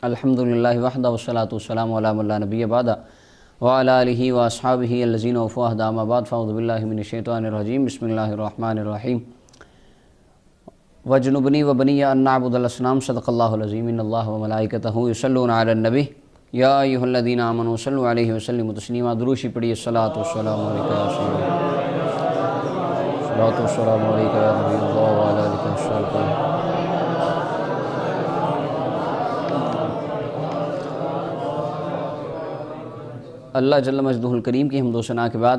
الحمدللہ وحدہ والصلاۃ والسلام علی من لا نبی بعدہ وعلی آلہ واصحابہ الذین وفوا عہدہ اما بعد فاعوذ باللہ من الشیطان الرجیم بسم اللہ الرحمن الرحیم وجنبنی وبنی ان نعبد الاصنام صدق اللہ العظیم ان اللہ وملائکتہ یصلون علی النبی یا ایھا الذین آمنوا صلوا علیہ وسلموا تسلیما۔ دروشی پڑھیے الصلاۃ والسلام علیکہ یا رسول اللہ، الصلاۃ والسلام علیکہ یا نبی اللہ وعلی آلہ وصحبہ۔ اللہ جل مجدہ الکریم کی حمد و ثنا کے بعد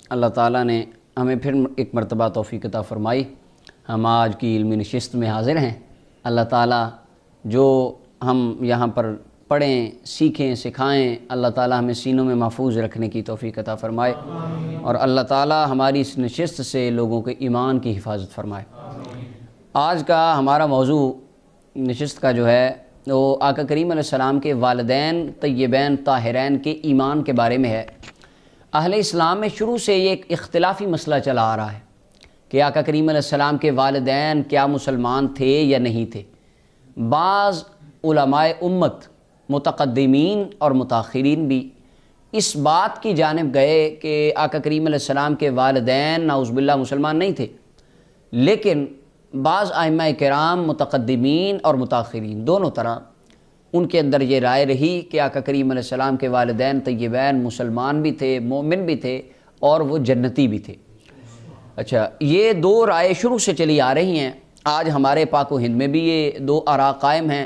اللہ تعالیٰ نے ہمیں پھر ایک مرتبہ توفیق عطا فرمائی۔ ہم آج کی علمی نشست میں حاضر ہیں۔ اللہ تعالیٰ جو ہم یہاں پر پڑھیں، سیکھیں، سکھائیں، اللہ تعالیٰ ہمیں سینوں میں محفوظ رکھنے کی توفیق عطا فرمائے اور اللہ تعالیٰ ہماری اس نشست سے لوگوں کے ایمان کی حفاظت فرمائے۔ آج کا ہمارا موضوع نشست کا جو ہے وہ آقا کریم علیہ السلام کے والدین طیبین طاہرین کے ایمان کے بارے میں ہے۔ اہل اسلام میں شروع سے یہ ایک اختلافی مسئلہ چلا آ رہا ہے کہ آقا کریم علیہ السلام کے والدین کیا مسلمان تھے یا نہیں تھے۔ بعض علماء امت متقدمین اور متاخرین بھی اس بات کی جانب گئے کہ آقا کریم علیہ السلام کے والدین نعوذ باللہ مسلمان نہیں تھے، لیکن بعض ائمہ کرام متقدمین اور متاخرین دونوں طرح ان کے اندر یہ رائے رہی کہ آقا کریم علیہ السلام کے والدین طیبین مسلمان بھی تھے، مومن بھی تھے اور وہ جنتی بھی تھے۔ اچھا، یہ دو رائے شروع سے چلی آ رہی ہیں۔ آج ہمارے پاک و ہند میں بھی یہ دو آراء قائم ہیں۔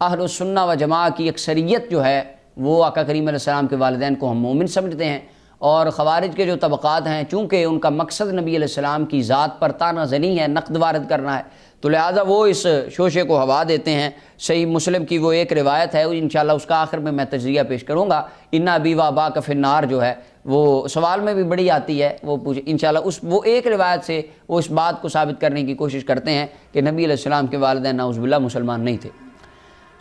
اہل السنہ و جماعہ کی اکثریت جو ہے وہ آقا کریم علیہ السلام کے والدین کو ہم مومن سمجھتے ہیں، اور خوارج کے جو طبقات ہیں چونکہ ان کا مقصد نبی علیہ السلام کی ذات پر طعنہ زنی ہے، نقد وارد کرنا ہے، تو لہٰذا وہ اس شوشے کو ہوا دیتے ہیں۔ صحیح مسلم کی وہ ایک روایت ہے، انشاءاللہ اس کا آخر میں تجزیہ پیش کروں گا، ان ابی و اباک فی النار جو ہے وہ سوال میں بھی بڑی آتی ہے، وہ پوچھے انشاءاللہ وہ ایک روایت سے وہ اس بات کو ثابت کرنے کی کوشش کرتے ہیں کہ نبی علیہ السلام کے والدین نعوذ باللہ مسلمان نہیں تھے۔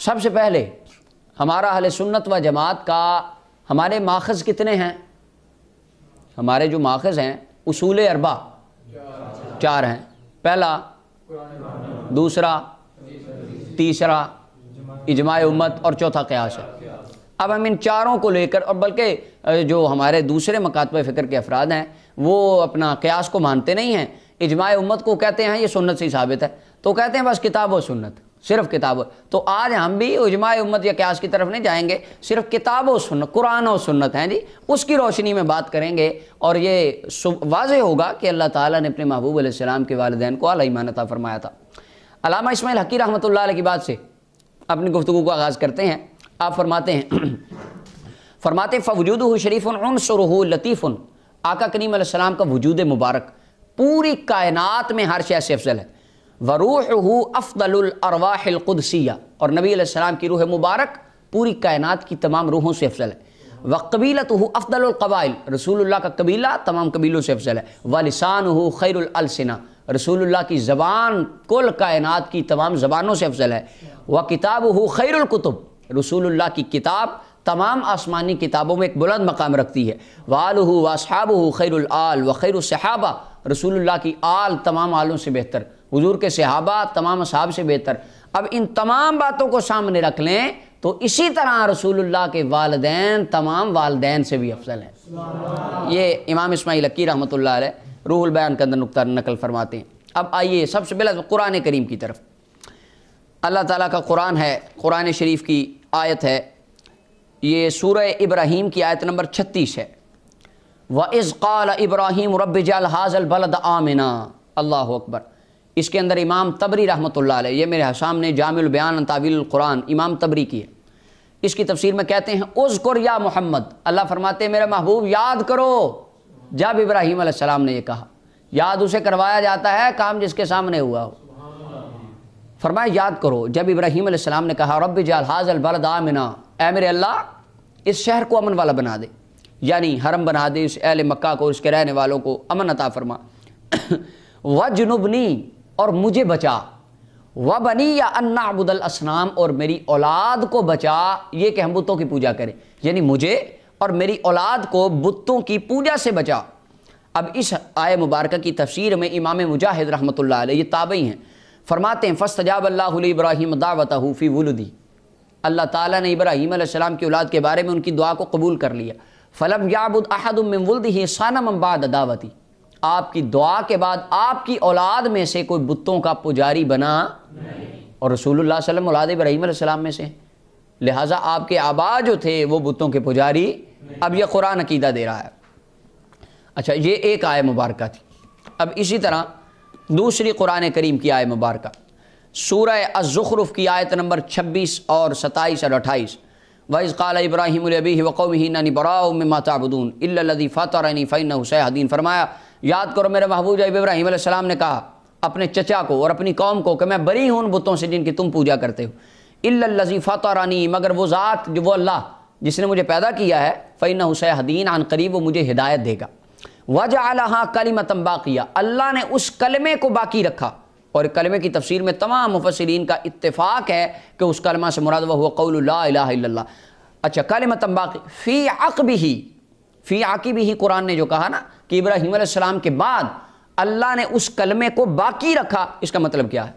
سب سے پہلے ہمارا اہل سنت و جماعت کا ہمارے ماخذ کتنے ہیں؟ ہمارے جو ماخذ ہیں اصول اربع 4 ہیں۔ پہلا، دوسرا، تیسرا اجماع امت اور چوتھا قیاس ہے۔ اب ہم ان چاروں کو لے کر، اور بلکہ جو ہمارے دوسرے مکاتب فکر کے افراد ہیں وہ اپنا قیاس کو مانتے نہیں ہیں، اجماع امت کو کہتے ہیں یہ سنت سے ہی ثابت ہے، تو کہتے ہیں بس کتاب و سنت، صرف کتاب۔ تو آج ہم بھی اجماع امت یا قیاس کی طرف نہیں جائیں گے، صرف کتاب و سنت، قرآن و سنت ہیں جی، اس کی روشنی میں بات کریں گے، اور یہ واضح ہوگا کہ اللہ تعالیٰ نے اپنے محبوب علیہ السلام کے والدین کو الایمان عطا فرمایا تھا۔ علامہ اسماعیل حقی رحمۃ اللہ علیہ کی بات سے اپنی گفتگو کو آغاز کرتے ہیں۔ آپ فرماتے ہیں فوجودہ شریف عنصرہ لطیف، آقا کریم علیہ السلام کا وجود مبارک پوری کائنات میں ہر شے سے افضل ہے۔ وروحہ افضل الارواح القدسیہ، اور نبی علیہ السلام کی روح مبارک پوری کائنات کی تمام روحوں سے افضل ہے۔ وقبیلتہ افضل القبائل، رسول اللہ کا قبیلہ تمام قبیلوں سے افضل ہے۔ ولسانہ خیر الالسنہ، رسول اللہ کی زبان کل کائنات کی تمام زبانوں سے افضل ہے۔ وکتابہ خیر الکتب، رسول اللہ کی کتاب تمام آسمانی کتابوں میں ایک بلند مقام رکھتی ہے۔ وآلہ واصحابہ خیر الآل وخیر الصحابہ، رسول اللہ کی آل تمام آلوں سے بہتر، حضور کے صحابہ تمام اصحاب سے بہتر۔ اب ان تمام باتوں کو سامنے رکھ لیں تو اسی طرح رسول اللہ کے والدین تمام والدین سے بھی افضل ہیں۔ یہ امام اسماعیل حقی رحمۃ اللہ علیہ روح البیان کے اندر نقطہ نقل فرماتے ہیں۔ اب آئیے سب سے پہلے قرآن کریم کی طرف۔ اللہ تعالیٰ کا قرآن ہے، قرآن شریف کی آیت ہے، یہ سورہ ابراہیم کی آیت نمبر 36 ہے۔ وَإِذْ قَالَ إِبْرَاهِيمُ رَبِّ اجْعَلْ هَٰذَا الْبَلَدَ آمِنًا، اللہ اکبر۔ اس کے اندر امام طبری رحمۃ اللہ علیہ، یہ میرے سامنے جامع البیان عن تاویل القرآن امام طبری کی ہے، اس کی تفسیر میں کہتے ہیں اذکر یا محمد، اللہ فرماتے ہیں میرے محبوب یاد کرو۔ جب ابراہیم علیہ السلام نے یہ کہا، یاد اسے کروایا جاتا ہے کام جس کے سامنے ہوا ہو، فرمایا یاد کرو جب ابراہیم علیہ السلام نے کہا رب اجعل ھذا البلد آمنا، اے میرے اللہ اس شہر کو امن والا بنا دے، یعنی حرم بنا دے، اس اہل مکہ کو، اس کے رہنے والوں کو امن عطا فرما۔ وجنبنی، اور مجھے بچا، وبنی ان نعبد الاصنام، اور میری اولاد کو بچا یہ کہ ہم بتوں کی پوجا کریں، یعنی مجھے اور میری اولاد کو بتوں کی پوجا سے بچا۔ اب اس آیہ مبارکہ کی تفسیر میں امام مجاہد رحمۃ اللہ علیہ، یہ تابعی ہیں، فرماتے ہیں فاستجاب اللہ لابراہیم دعوتہ فی ولدی، اللہ تعالیٰ نے ابراہیم علیہ السلام کی اولاد کے بارے میں ان کی دعا کو قبول کر لیا. فَلَمْ يَعْبُدْ أَحَدٌ مِّن وُلْدِهِ صَنَمًا بَعْدَ دَعْوَتِهِ. آپ کی دعا کے بعد آپ کی اولاد میں سے کوئی بتوں کا پجاری بنا نہیں. اور رسول اللہ صلی اللہ علیہ وسلم اولاد ابراہیم علیہ السلام میں سے ہیں، لہٰذا آپ کے آبا جو تھے وہ بتوں کے پجاری. اب یہ قرآن عقیدہ دے رہا ہے. اچھا یہ ایک آیہ مبارکہ تھی. اب اسی طرح دوسری قرآن کریم کی آیہ مبارکہ سورہ الزخرف کی آیت نمبر 26 اور 27 اور 28. وَإِذْ قَالَ إِبْرَاهِيمُ لِأَبِيهِ وَقَوْمِهِ إِنَّنِي بَرَاءٌ مِّمَّا تَعْبُدُونَ إِلَّا الَّذِي فَطَرَنِي فَإِنَّهُ سَيَهْدِينِ. فرمایا یاد کرو میرے محبوب جب ابراہیم علیہ السلام نے کہا اپنے چچا کو اور اپنی قوم کو کہ میں بری ہوں ان بتوں سے جن کی تم پوجا کرتے ہو. إِلَّا الَّذِي فَطَرَنِي، مگر وہ ذات جو وہ اللہ جس نے مجھے پیدا کیا ہے، فَإِنَّهُ سَيَهْدِينِ، عن قریب وہ مجھے ہدایت دے گا. وَجَعَلَهَا كَلِمَةً بَاقِيَةً، اللہ نے اس کلمے کو باقی رکھا. اور کلمے کی تفسیر میں تمام مفسرین کا اتفاق ہے کہ اس کلمہ سے مراد وہ قول لا الہ الا اللہ. اچھا کلمۃ باقی فی عقبہ قرآن نے جو کہا نا کہ ابراہیم علیہ السلام کے بعد اللہ نے اس کلمے کو باقی رکھا، اس کا مطلب کیا ہے؟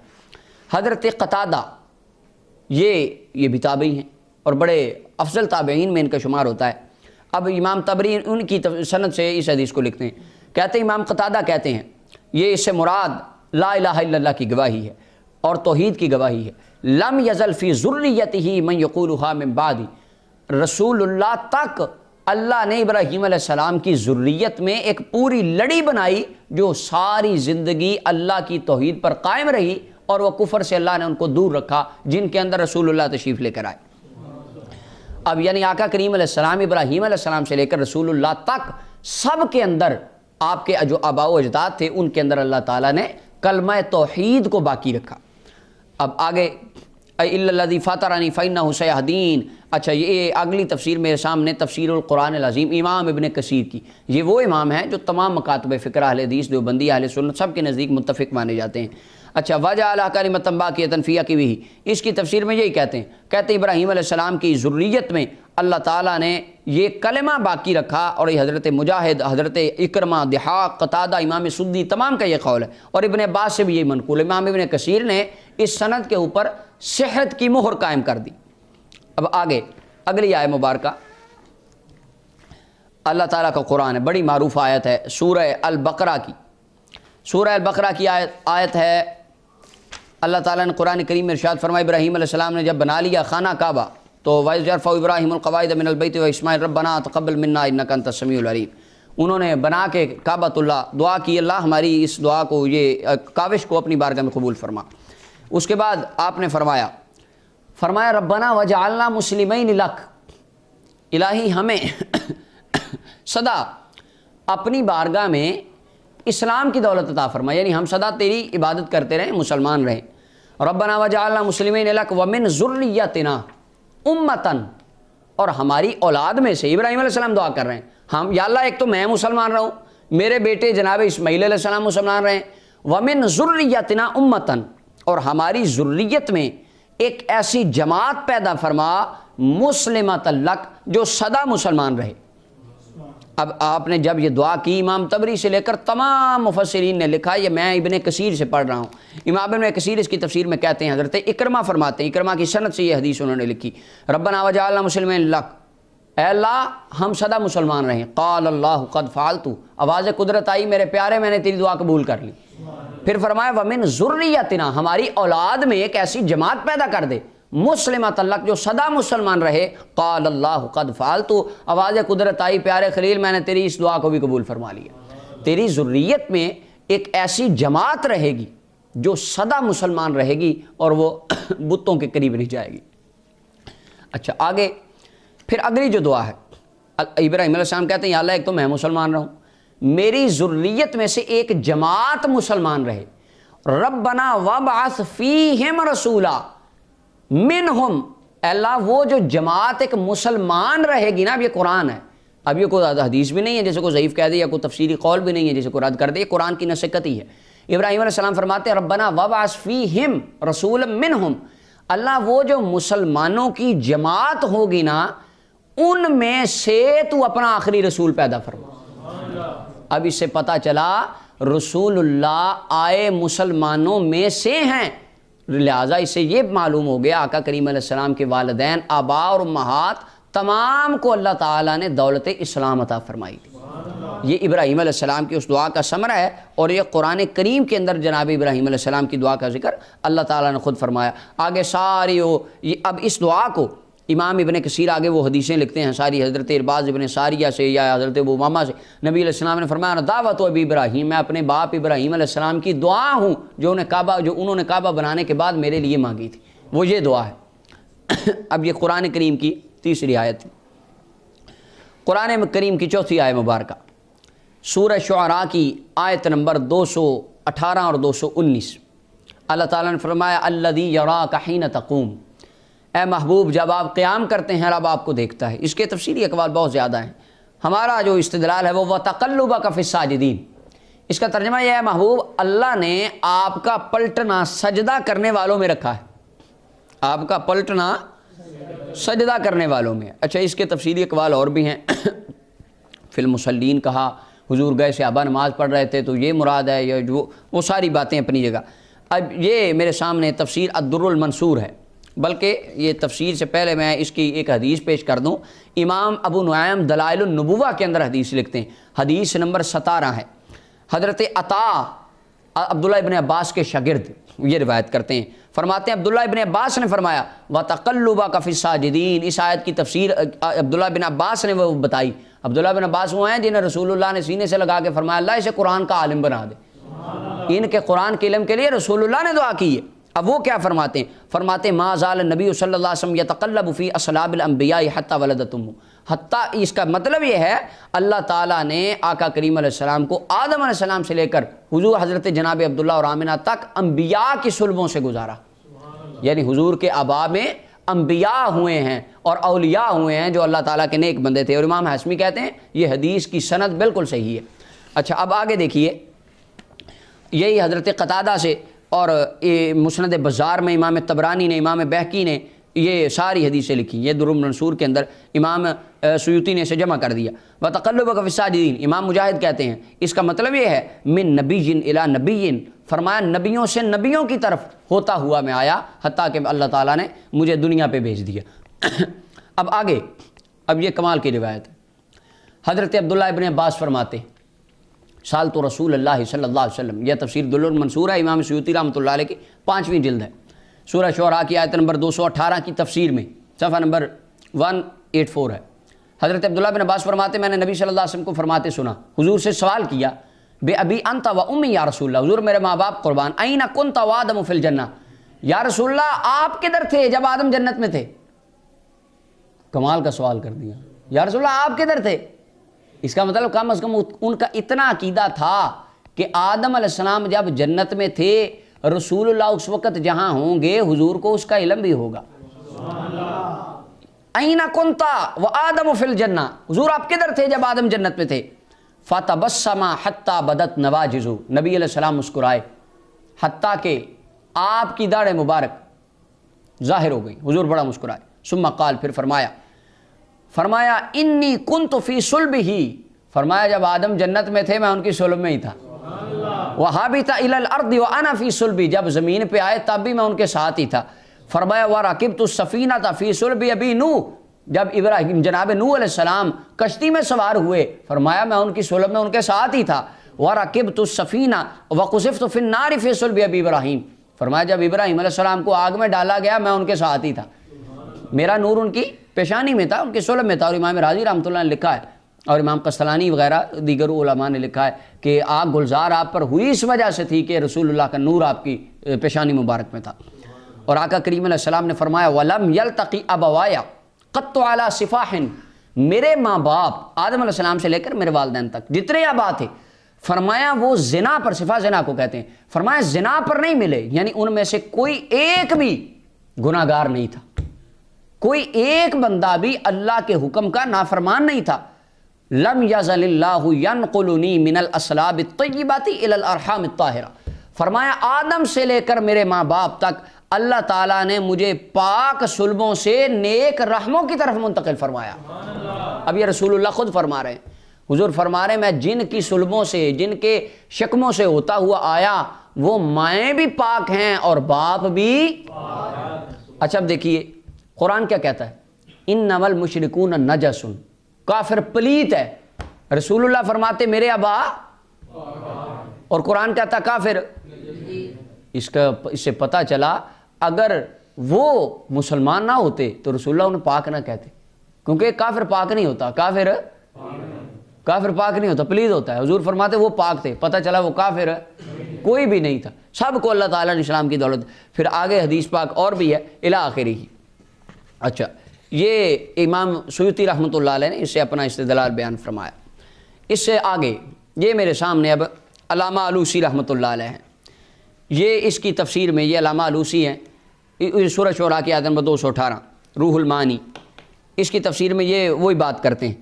حضرت قتادہ یہ بھی تابعی ہیں اور بڑے افضل تابعین میں ان کا شمار ہوتا ہے. اب امام طبری ان کی سند سے اس حدیث کو لکھتے ہیں، کہتے ہیں امام قتادہ کہتے ہیں یہ اس سے مراد لا الہ الا اللہ کی گواہی ہے اور توحید کی گواہی ہے. لم یزل فی ذریتہ من یقولها من بعد، رسول اللہ تک اللہ نے ابراہیم علیہ السلام کی ذریت میں ایک پوری لڑی بنائی جو ساری زندگی اللہ کی توحید پر قائم رہی، اور وہ کفر سے اللہ نے ان کو دور رکھا جن کے اندر رسول اللہ تشریف لے کر آئے. اب یعنی آقا کریم علیہ السلام ابراہیم علیہ السلام سے لے کر رسول اللہ تک سب کے اندر آپ کے جو آباء و اجداد تھے ان کے اندر اللہ تعالیٰ نے کلمہ توحید کو باقی رکھا. اب آگے اِلَّا الَّذِي فَطَرَنِي فَإِنَّهُ سَيَهْدِينِ. اچھا یہ اگلی تفسیر میرے سامنے تفسیر القرآن العظیم امام ابن کثیر کی. یہ وہ امام ہیں جو تمام مکاتب فقہ اہل حدیث دیوبندی اہل سنت سب کے نزدیک متفق مانے جاتے ہیں. اچھا وَجَعَلَهَا كَلِمَةً بَاقِيَةً فِي عَقِبِهِ، اس کی تفسیر میں یہی کہتے ہیں ابراہیم علیہ السلام کی ذریت میں اللہ تعالیٰ نے یہ کلمہ باقی رکھا. اور یہ حضرت مجاہد، حضرت اکرمہ، ضحاک، قتادہ، امام سدی تمام کا یہ قول ہے، اور ابن عباس سے بھی یہی منقول ہے. امام ابن کثیر نے اس سند کے اوپر صحت کی مہر قائم کر دی. اب آگے اگلی آیت مبارکہ اللہ تعالیٰ کا قرآن ہے، بڑی معروف آیت ہے سورہ البقرہ کی. سورہ البقرہ کی آیت ہے. اللہ تعالیٰ نے قرآن کریم میں ارشاد فرمایا ابراہیم علیہ السلام نے جب بنا لیا خانہ کعبہ تو وَإِذْ يَرْفَعُ إِبْرَاهِيمُ الْقَوَاعِدَ مِنَ الْبَيْتِ وَإِسْمَاعِيلُ رَبَّنَا تَقَبَّلْ مِنَّا إِنَّكَ أَنْتَ السَّمِيعُ الْعَلِيمُ. انہوں نے بنا کے کعبۃ اللہ دعا کی اللہ ہماری اس دعا کو، یہ کاوش کو اپنی بارگاہ میں قبول فرما. اس کے بعد آپ نے فرمایا ربنا وجعلنا مسلمین لک، الہی ہمیں سدا اپنی بارگاہ میں اسلام کی دولت عطا فرما، یعنی ہم سدا تیری عبادت کرتے رہیں، مسلمان رہیں. ربنا وجعلنا مسلمین لک ومن ذریتنا امتن، اور ہماری اولاد میں سے ابراہیم علیہ السلام دعا کر رہے ہیں ہم یا اللہ ایک تو میں مسلمان رہوں، میرے بیٹے جناب اسماعیل علیہ السلام مسلمان رہیں، ومن ذریتنا امتن، اور ہماری ذریت میں ایک ایسی جماعت پیدا فرما مسلمۃ لک جو سدا مسلمان رہے. اب آپ نے جب یہ دعا کی امام طبری سے لے کر تمام مفسرین نے لکھا، یہ میں ابن کثیر سے پڑھ رہا ہوں. امام ابن کثیر اس کی تفسیر میں کہتے ہیں حضرت اکرمہ فرماتے ہیں، اکرمہ کی سند سے یہ حدیث انہوں نے لکھی ربنا وجعلنا مسلمین لک، اے اللہ ہم سدا مسلمان رہیں. قال اللہ قد فعلت، آواز قدرت آئی میرے پیارے میں نے تیری دعا قبول کر لی. پھر فرمایا ومن ذریتنا، ہماری اولاد میں ایک ایسی جماعت پیدا کر دے مسلمۃ لک جو سدا مسلمان رہے. قال اللہ قد فعلت، آواز قدرت آئی پیارے خلیل میں نے تیری اس دعا کو بھی قبول فرما لیا. تیری ذریت میں ایک ایسی جماعت رہے گی جو سدا مسلمان رہے گی اور وہ بتوں کے قریب نہیں جائے گی. اچھا آگے پھر اگلی جو دعا ہے ابراہیم علیہ السلام کہتے ہیں یا اللہ ایک تو میں مسلمان رہوں، میری ذریت میں سے ایک جماعت مسلمان رہے. ربنا وابعث فیہم رسولا منہم، اللہ وہ جو جماعت ایک مسلمان رہے گی نا. اب یہ قرآن ہے، اب یہ کوئی حدیث بھی نہیں ہے جیسے کوئی ضعیف کہہ دے یا کوئی تفسیری قول بھی نہیں ہے جیسے کوئی رد کر دے، یہ قرآن کی نصیحت ہی ہے. ابراہیم علیہ السلام فرماتے ہیں ربنا وابعث فیہم رسولا منہم، اللہ وہ جو مسلمانوں کی جماعت ہوگی نا ان میں سے تو اپنا آخری رسول پیدا فرما. اب اس سے پتہ چلا رسول اللہ آئے مسلمانوں میں سے ہیں، لہٰذا اس سے یہ معلوم ہو گیا آقا کریم علیہ السلام کے والدین آبا اور امہات تمام کو اللہ تعالیٰ نے دولت اسلام عطا فرمائی تھی۔ یہ ابراہیم علیہ السلام کی اس دعا کا ثمرہ ہے، اور یہ قرآن کریم کے اندر جناب ابراہیم علیہ السلام کی دعا کا ذکر اللہ تعالیٰ نے خود فرمایا۔ آگے ساری اب اس دعا کو امام ابن کثیر آگے وہ حدیثیں لکھتے ہیں ساری، حضرت ارباز ابن ساریہ سے یا حضرت ابو امامہ سے، نبی علیہ السلام نے فرمایا دعوت ابی ابراہیم، میں اپنے باپ ابراہیم علیہ السلام کی دعا ہوں جو انہوں نے کعبہ بنانے کے بعد میرے لیے مانگی تھی، وہ یہ دعا ہے۔ اب یہ قرآن کریم کی تیسری آیت، قرآن کریم کی چوتھی آیت مبارکہ، سورہ شعراء کی آیت نمبر 218 اور 219۔ اللہ تعالیٰ نے فرمایا الذی یراک حین تقوم، اے محبوب جب آپ قیام کرتے ہیں رب آپ کو دیکھتا ہے۔ اس کے تفصیلی اقوال بہت زیادہ ہیں، ہمارا جو استدلال ہے وہ وَتَقَلُّبَكَ فِي السَّاجِدِينَ، اس کا ترجمہ یہ ہے محبوب اللہ نے آپ کا پلٹنا سجدہ کرنے والوں میں رکھا ہے، آپ کا پلٹنا سجدہ کرنے والوں میں۔ اچھا اس کے تفصیلی اقوال اور بھی ہیں، فی المصلین کہا، حضور گئے صحابہ نماز پڑھ رہے تھے تو یہ مراد ہے، یا جو وہ ساری باتیں اپنی جگہ۔ اب یہ میرے سامنے تفسیر الدر المنصور ہے، بلکہ یہ تفسیر سے پہلے میں اس کی ایک حدیث پیش کر دوں۔ امام ابو نعیم دلائل النبوہ کے اندر حدیث لکھتے ہیں، حدیث نمبر 17 ہے، حضرت عطا عبداللہ ابن عباس کے شاگرد یہ روایت کرتے ہیں، فرماتے ہیں عبداللہ ابن عباس نے فرمایا وَتَقَلُّبَكَ فِي السَّاجِدِينَ، اس آیت کی تفسیر عبداللہ بن عباس نے وہ بتائی۔ عبداللہ بن عباس وہ ہیں جنہیں رسول اللہ نے سینے سے لگا کے فرمایا اللہ اسے قرآن کا عالم بنا دے، ان کے قرآن کے علم کے لیے رسول اللہ نے دعا کی ہے۔ اب وہ کیا فرماتے ہیں؟ فرماتے ہیں ما زال النبی صلی اللہ علیہ وسلم یتقلب فی اصلاب الانبیاء حتی ولدت امہ، حتیٰ اس کا مطلب یہ ہے اللہ تعالیٰ نے آقا کریم علیہ السلام کو آدم علیہ السلام سے لے کر حضور حضرت جناب عبداللہ اور آمنہ تک انبیاء کی صلبوں سے گزارا، یعنی حضور کے آبا میں انبیاء ہوئے ہیں اور اولیاء ہوئے ہیں جو اللہ تعالیٰ کے نیک بندے تھے، اور امام حسمی کہتے ہیں یہ حدیث کی سند بالکل صحیح ہے۔ اچھا اب آگے دیکھیے، یہی حضرت قتادہ سے اور مسند بزار میں امام طبرانی نے، امام بہقی نے یہ ساری حدیثیں لکھی، یہ در المنصور کے اندر امام سیوطی نے اسے جمع کر دیا۔ وَتَقَلُّبَكَ فِي السَّاجِدِينَ، امام مجاہد کہتے ہیں اس کا مطلب یہ ہے من نبی الی نبی، فرمایا نبیوں سے نبیوں کی طرف ہوتا ہوا میں آیا حتیٰ کہ اللہ تعالیٰ نے مجھے دنیا پہ بھیج دیا۔ اب آگے، اب یہ کمال کی روایت ہے، حضرت عبداللہ ابن عباس فرماتے ہیں سالت رسول اللہ صلی اللہ علیہ وسلم، یہ تفسیر در المنصور ہے امام سیوطی رحمۃ اللہ علیہ کی 5ویں جلد ہے، سورہ شعراء کی آیت نمبر 218 کی تفسیر میں صفحہ نمبر 184 ہے۔ حضرت عبداللہ بن عباس فرماتے میں نے نبی صلی اللہ علیہ وسلم کو فرماتے سنا، حضور سے سوال کیا بے ابی انت و امی یا رسول اللہ، حضور میرے ماں باپ قربان، این کنت و آدم فی الجنہ، یا رسول اللہ آپ کدھر تھے جب آدم جنت میں تھے؟ کمال کا سوال کر دیا، یا رسول اللہ آپ کدھر تھے؟ اس کا مطلب کم از کم ان کا اتنا عقیدہ تھا کہ آدم علیہ السلام جب جنت میں تھے رسول اللہ اس وقت جہاں ہوں گے حضور کو اس کا علم بھی ہوگا۔ این کنت و آدم فی الجنہ، حضور آپ کدھر تھے جب آدم جنت میں تھے؟ فتبسم حتی بدت نواجزہ، نبی علیہ السلام مسکرائے حتیٰ کہ آپ کی داڑھ مبارک ظاہر ہو گئی، حضور بڑا مسکرائے۔ ثم قال، پھر فرمایا انی کنت فی صلبہ، فرمایا جب آدم جنت میں تھے میں ان کی صلب میں ہی تھا۔ وہابت الی الارض وانا فی صلبی، جب زمین پہ آئے تب بھی میں ان کے ساتھ ہی تھا۔ فرمایا ورکبت السفینۃ فی صلب ابی نوح، جب ابراہیم جناب نوح علیہ السلام کشتی میں سوار ہوئے فرمایا میں ان کی صلب میں ان کے ساتھ ہی تھا۔ ورکبت السفینہ وقذفت فی النار فی صلب ابی ابراہیم، فرمایا جب ابراہیم علیہ السلام کو آگ میں ڈالا گیا میں ان کے ساتھ ہی تھا، میرا نور ان کی پیشانی میں تھا، ان کے صلب میں تھا۔ اور امام راضی رحمۃ اللہ نے لکھا ہے اور امام قسطلانی وغیرہ دیگر علماء نے لکھا ہے کہ آگ گلزار آپ پر ہوئی اس وجہ سے تھی کہ رسول اللہ کا نور آپ کی پیشانی مبارک میں تھا۔ اور آقا کریم علیہ السلام نے فرمایا وَلَمْ يَلْتَقِ أَبَوَايَ قَطُّ عَلَى صِفَاحٍ، میرے ماں باپ آدم علیہ السلام سے لے کر میرے والدین تک جتنے آبا تھے فرمایا وہ زنا پر، صفا زنا کو کہتے ہیں، فرمایا زنا پر نہیں ملے، یعنی ان میں سے کوئی ایک بھی گناہ گار نہیں تھا، کوئی ایک بندہ بھی اللہ کے حکم کا نافرمان نہیں تھا۔ لم یزل اللہ ینقلنی من الاصلاب الطیبات الی الارحام الطاہرہ، فرمایا آدم سے لے کر میرے ماں باپ تک اللہ تعالیٰ نے مجھے پاک صلبوں سے نیک رحموں کی طرف منتقل فرمایا۔ اب یہ رسول اللہ خود فرما رہے ہیں، حضور فرما رہے ہیں میں جن کی صلبوں سے، جن کے شکموں سے ہوتا ہوا آیا وہ مائیں بھی پاک ہیں اور باپ بھی۔ اچھا اب دیکھیے قرآن کیا کہتا ہے، انما المشرکون نجس، کافر پلیت ہے، رسول اللہ فرماتے میرے آبا، اور قرآن کہتا کافر۔ اس سے پتہ چلا اگر وہ مسلمان نہ ہوتے تو رسول اللہ انہیں پاک نہ کہتے، کیونکہ کافر پاک نہیں ہوتا، کافر پاک نہیں ہوتا، پلید ہوتا ہے۔ حضور فرماتے وہ پاک تھے، پتہ چلا وہ کافر کوئی بھی نہیں تھا، سب کو اللہ تعالیٰ نے اسلام کی دولت۔ پھر آگے حدیث پاک اور بھی ہے الی آخری ہی۔ اچھا یہ امام سیوطی رحمۃ اللہ علیہ نے اس سے اپنا استدلال بیان فرمایا۔ اس سے آگے یہ میرے سامنے اب علامہ علوسی رحمۃ اللہ علیہ ہیں، یہ اس کی تفسیر میں، یہ علامہ علوسی ہیں، سورہ شعراء کی آیت نمبر 218 روح المعانی، اس کی تفسیر میں یہ وہی بات کرتے ہیں،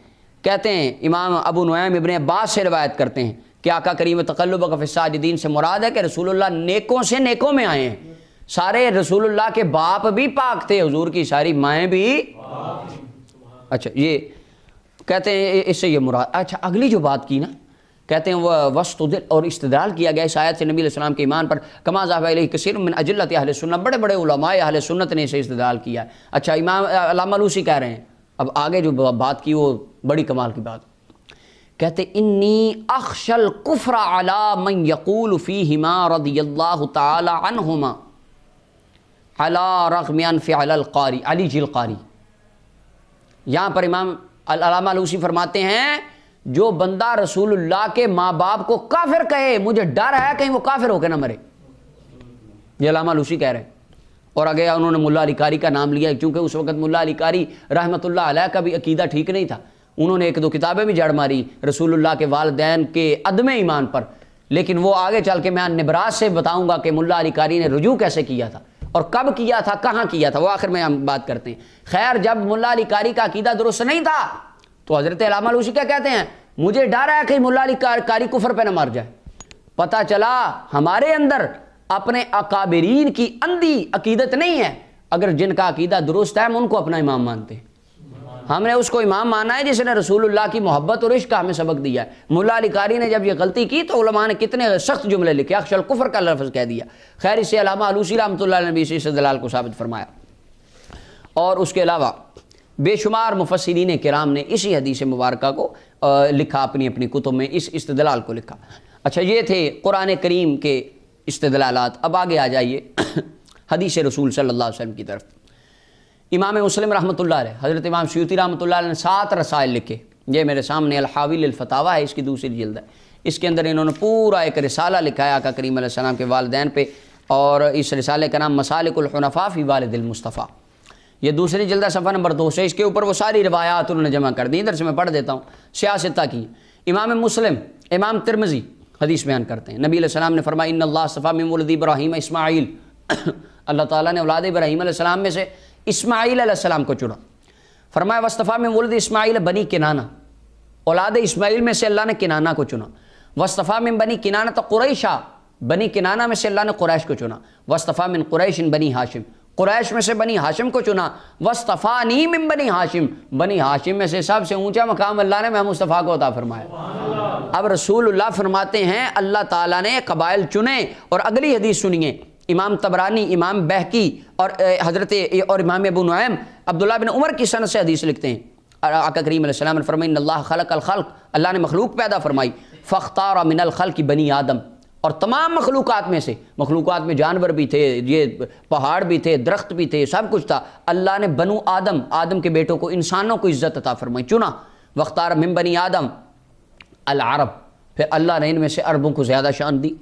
کہتے ہیں امام ابو نعیم ابن عباس سے روایت کرتے ہیں کہ آقا کریم تقلبک فی الساجدین سے مراد ہے کہ رسول اللہ نیکوں سے نیکوں میں آئے ہیں، سارے رسول اللہ کے باپ بھی پاک تھے، حضور کی ساری مائیں بھی۔ اچھا یہ کہتے ہیں اس سے یہ مراد۔ اچھا اگلی جو بات کی نا، کہتے ہیں وہ وستدل، اور استدلال کیا گیا اس آیت سے نبی علیہ السلام کے ایمان پر، کما ذهب الیہ کثیر من اجلۃ اہل سنت، بڑے بڑے علماء اہل سنت نے اسے استدلال کیا ہے۔ اچھا امام علامہ علوسی کہہ رہے ہیں، اب آگے جو بات کی وہ بڑی کمال کی بات، کہتے انی اخشى الکفر علی من یقول فیہما رضی اللہ تعالی عنہما علی رغم انف علی القاری علی جی القاری۔ یہاں پر امام علامہ علوسی فرماتے ہیں جو بندہ رسول اللہ کے ماں باپ کو کافر کہے مجھے ڈر ہے کہیں وہ کافر ہو کے نہ مرے، یہ علامہ علوسی کہہ رہے ہیں۔ اور آگے انہوں نے ملا علی قاری کا نام لیا کیونکہ اس وقت ملا علی قاری رحمۃ اللہ علیہ کا بھی عقیدہ ٹھیک نہیں تھا، انہوں نے ایک دو کتابیں بھی جڑ ماری رسول اللہ کے والدین کے عدم ایمان پر، لیکن وہ آگے چل کے میں نبراس سے بتاؤں گا کہ ملا علی قاری نے رجوع کیسے کیا تھا اور کب کیا تھا، کہاں کیا تھا، وہ آخر میں ہم بات کرتے ہیں۔ خیر جب ملا علی قاری کا عقیدہ درست نہیں تھا تو حضرت علامہ علوسی کیا کہتے ہیں، مجھے ڈر ہے کہ ملا علی قاری کفر پہ نہ مر جائے۔ پتہ چلا ہمارے اندر اپنے اکابرین کی اندھی عقیدت نہیں ہے، اگر جن کا عقیدہ درست ہے ہم ان کو اپنا امام مانتے ہیں، ہم نے اس کو امام مانا ہے جس نے رسول اللہ کی محبت اور عشق کا ہمیں سبق دیا ہے۔ ملا علی قاری نے جب یہ غلطی کی تو علماء نے کتنے سخت جملے لکھے، اخشى الکفر کا لفظ کہہ دیا۔ خیر اس سے علامہ علوسی رحمۃ اللہ نے بھی اسی استدلال کو ثابت فرمایا، اور اس کے علاوہ بے شمار مفسرین کرام نے اسی حدیث مبارکہ کو لکھا، اپنی کتب میں اس استدلال کو لکھا۔ اچھا یہ تھے قرآن کریم کے استدلالات۔ اب آگے آ جائیے حدیث رسول صلی اللہ علیہ وسلم کی طرف۔ امام مسلم رحمۃ اللہ علیہ، حضرت امام سیوطی رحمۃ اللہ علیہ نے 7 رسائل لکھے، یہ میرے سامنے الحاوی للفتاوی ہے، اس کی دوسری جلد ہے، اس کے اندر انہوں نے پورا ایک رسالہ لکھا ہے آقا کریم علیہ السلام کے والدین پہ، اور اس رسالے کا نام مسالک الحنفاء فی والد المصطفیٰ، یہ دوسری جلد ہے، صفحہ نمبر 2 سے، اس کے اوپر وہ ساری روایات انہوں نے جمع کر دی، ادھر سے میں پڑھ دیتا ہوں، سیاستہ کی۔ امام مسلم، امام ترمذی حدیث بیان کرتے ہیں، نبی علیہ السلام نے فرمایا ان اللہ اصطفیٰ من ولد ابراہیم اسماعیل، اللہ تعالیٰ نے اولاد ابراہیم علیہ السلام میں سے اسماعیل علیہ السلام کو چنا، فرمایا واصطفیٰ من ولد اسماعیل بنی کنانہ، اولاد اسماعیل میں سے اللہ نے کنانہ کو چنا، واصطفیٰ من بنی کنانہ قریشہ، بنی کنانہ میں سے اللہ نے قریش کو چنا، واصطفیٰ من قریش بنی ہاشم، قریش میں سے بنی ہاشم کو چنا، واصطفانی من بنی ہاشم، بنی ہاشم میں سے سب سے اونچا مقام اللہ نے محمد مصطفیٰ کو عطا فرمایا۔ اب رسول اللہ فرماتے ہیں اللہ تعالیٰ نے قبائل چنے، اور اگلی حدیث سنیے، امام طبرانی، امام بہقی اور اور امام ابو نعیم عبداللہ بن عمر کی سند سے حدیث لکھتے ہیں، آقا کریم علیہ السلام نے فرمایا ان اللہ خلق الخلق، اللہ نے مخلوق پیدا فرمائی، فاختار من الخلق بنی آدم، اور تمام مخلوقات میں سے، مخلوقات میں جانور بھی تھے، یہ پہاڑ بھی تھے، درخت بھی تھے، سب کچھ تھا، اللہ نے بنو آدم، آدم کے بیٹوں کو، انسانوں کو عزت عطا فرمائی، چنا، واختار من بنی آدم العرب، پھر اللہ نے ان میں سے عربوں کو زیادہ شان دی،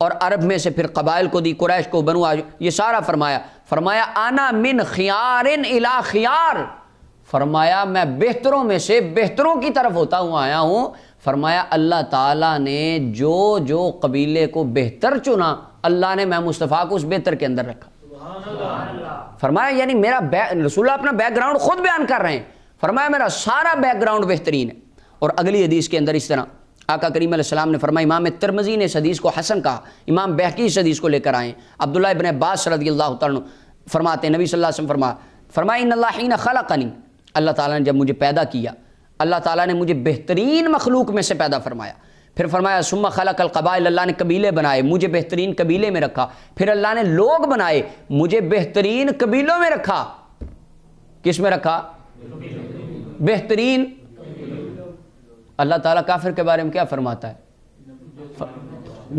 اور عرب میں سے پھر قبائل کو دی، قریش کو، بنو یہ سارا فرمایا انا من خیار الی خیار، فرمایا میں بہتروں میں سے بہتروں کی طرف ہوتا ہوں آیا ہوں، فرمایا اللہ تعالیٰ نے جو قبیلے کو بہتر چنا، اللہ نے میں مصطفیٰ کو اس بہتر کے اندر رکھا۔ فرمایا یعنی میرا رسول اللہ اپنا بیک گراؤنڈ خود بیان کر رہے ہیں، فرمایا میرا سارا بیک گراؤنڈ بہترین ہے۔ اور اگلی حدیث کے اندر اس طرح آقا کریم علیہ السلام نے فرمایا، امام ترمذی نے اس حدیث کو حسن کہا، امام بہقی اس حدیث کو لے کر آئے، عبداللہ ابن عباس رضی اللہ تعالیٰ فرماتے ہیں نبی صلی اللہ علیہ وسلم فرمایا ان اللہ حین خلقنی، اللہ تعالیٰ نے جب مجھے پیدا کیا، اللہ تعالیٰ نے مجھے بہترین مخلوق میں سے پیدا فرمایا، پھر فرمایا ثم خلق القبائل، اللہ نے قبیلے بنائے، مجھے بہترین قبیلے میں رکھا۔ پھر اللہ نے لوگ بنائے، مجھے بہترین قبیلوں میں رکھا۔ کس میں رکھا؟ بہترین۔ اللہ تعالیٰ کافر کے بارے میں کیا فرماتا ہے؟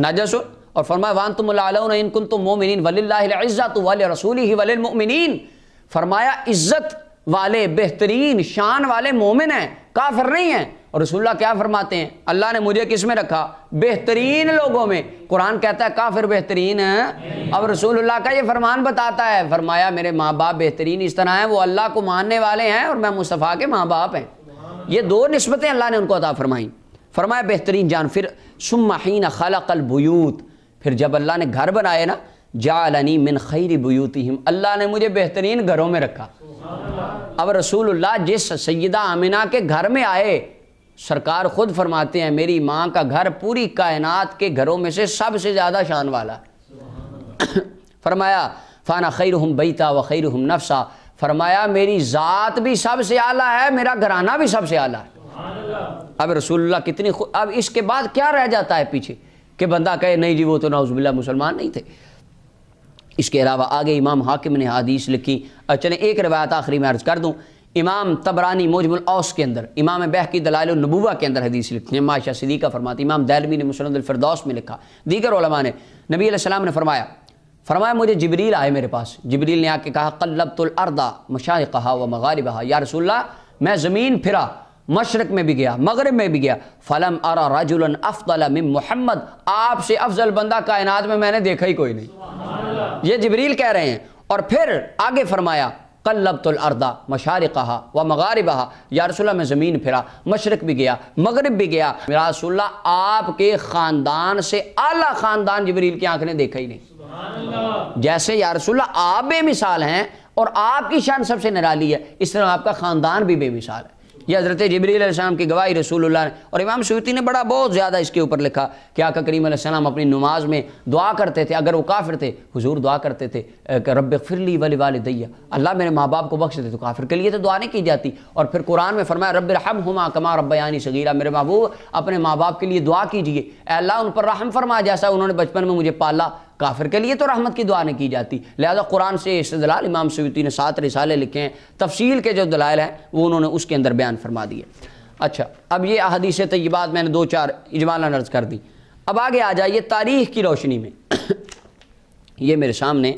نجس، اور فرمایا وانتم الاعلون ان کنتم مؤمنین وللہ العزۃ ولرسولہ وللمؤمنین۔ فرمایا عزت والے، بہترین شان والے مومن ہیں، کافر نہیں ہیں۔ اور رسول اللہ کیا فرماتے ہیں؟ اللہ نے مجھے کس میں رکھا؟ بہترین لوگوں میں۔ قرآن کہتا ہے کافر بہترین ہیں، اب رسول اللہ کا یہ فرمان بتاتا ہے، فرمایا میرے ماں باپ بہترین اس طرح ہیں، وہ اللہ کو ماننے والے ہیں اور میں مصطفیٰ کے ماں باپ ہیں۔ یہ دو نسبتیں اللہ نے ان کو عطا فرمائیں۔ فرمایا بہترین جان۔ پھر ثم حین خلق البیوت، پھر جب اللہ نے گھر بنائے نا، جعلنی من خیر بیوتہم، اللہ نے مجھے بہترین گھروں میں رکھا۔ اب رسول اللہ جس سیدہ آمنہ کے گھر میں آئے، سرکار خود فرماتے ہیں میری ماں کا گھر پوری کائنات کے گھروں میں سے سب سے زیادہ شان والا۔ فرمایا فانا خیرہم بیتا و خیرہم نفسا، فرمایا میری ذات بھی سب سے اعلیٰ ہے، میرا گھرانہ بھی سب سے اعلیٰ ہے۔ اب رسول اللہ کتنی اب اس کے بعد کیا رہ جاتا ہے پیچھے کہ بندہ کہے نہیں جی وہ تو نعوذ باللہ مسلمان نہیں تھے۔ اس کے علاوہ آگے امام حاکم نے حدیث لکھی، چلیں ایک روایت آخری میں عرض کر دوں۔ امام طبرانی موجم الاوس کے اندر، امام بہقی دلائل النبوہ کے اندر حدیث لکھی ہے، عائشہ صدیقہ فرماتی، امام دارمی نے مسند الفردوس میں لکھا، دیگر علماء نے، نبی علیہ السلام نے فرمایا مجھے جبریل آئے میرے پاس، جبریل نے آ کے کہا قلبت الارض مشارقہا و مغاربہا، یا رسول اللہ میں زمین پھرا، مشرق میں بھی گیا مغرب میں بھی گیا، فلم ارى رجلا افضل من محمد، آپ سے افضل بندہ کائنات میں نے دیکھا ہی کوئی نہیں۔ یہ جبریل کہہ رہے ہیں۔ اور پھر آگے فرمایا قلبت الارض مشارقہا و مغاربہا، یا رسول اللہ میں زمین پھرا، مشرق بھی گیا مغرب بھی گیا، میرا رسول اللہ آپ کے خاندان سے اعلیٰ خاندان جبریل کی آنکھ نے دیکھا ہی نہیں۔ جیسے یا رسول اللہ آپ بے مثال ہیں اور آپ کی شان سب سے نرالی ہے، اس طرح آپ کا خاندان بھی بے مثال ہے۔ یہ حضرت جبریل علیہ السلام کی گواہی رسول اللہ نے، اور امام سیوطی نے بہت زیادہ اس کے اوپر لکھا کہ آقا کریم علیہ السلام اپنی نماز میں دعا کرتے تھے، اگر وہ کافر تھے حضور دعا کرتے تھے کہ رب اغفر لی ولوالدی، اللہ میرے ماں باپ کو بخش دے، تو کافر کے لیے تو دعا نہیں کی جاتی۔ اور پھر قرآن میں فرمایا رب ارحمہما کما ربیانی صغیرا، میرے محبوب اپنے ماں باپ کے لیے دعا کیجئے، اے اللہ ان پر رحم فرما جیسا انہوں نے بچپن میں مجھے پالا۔ کافر کے لیے تو رحمت کی دعا نہیں کی جاتی، لہذا قرآن سے استدلال امام سیوطی نے 7 رسالے لکھے ہیں، تفصیل کے جو دلائل ہیں وہ انہوں نے اس کے اندر بیان فرما دیے۔ اچھا اب یہ احادیث طیبات میں نے 2-4 اجمالاً عرض کر دی، اب آگے آ جائیے تاریخ کی روشنی میں۔ یہ میرے سامنے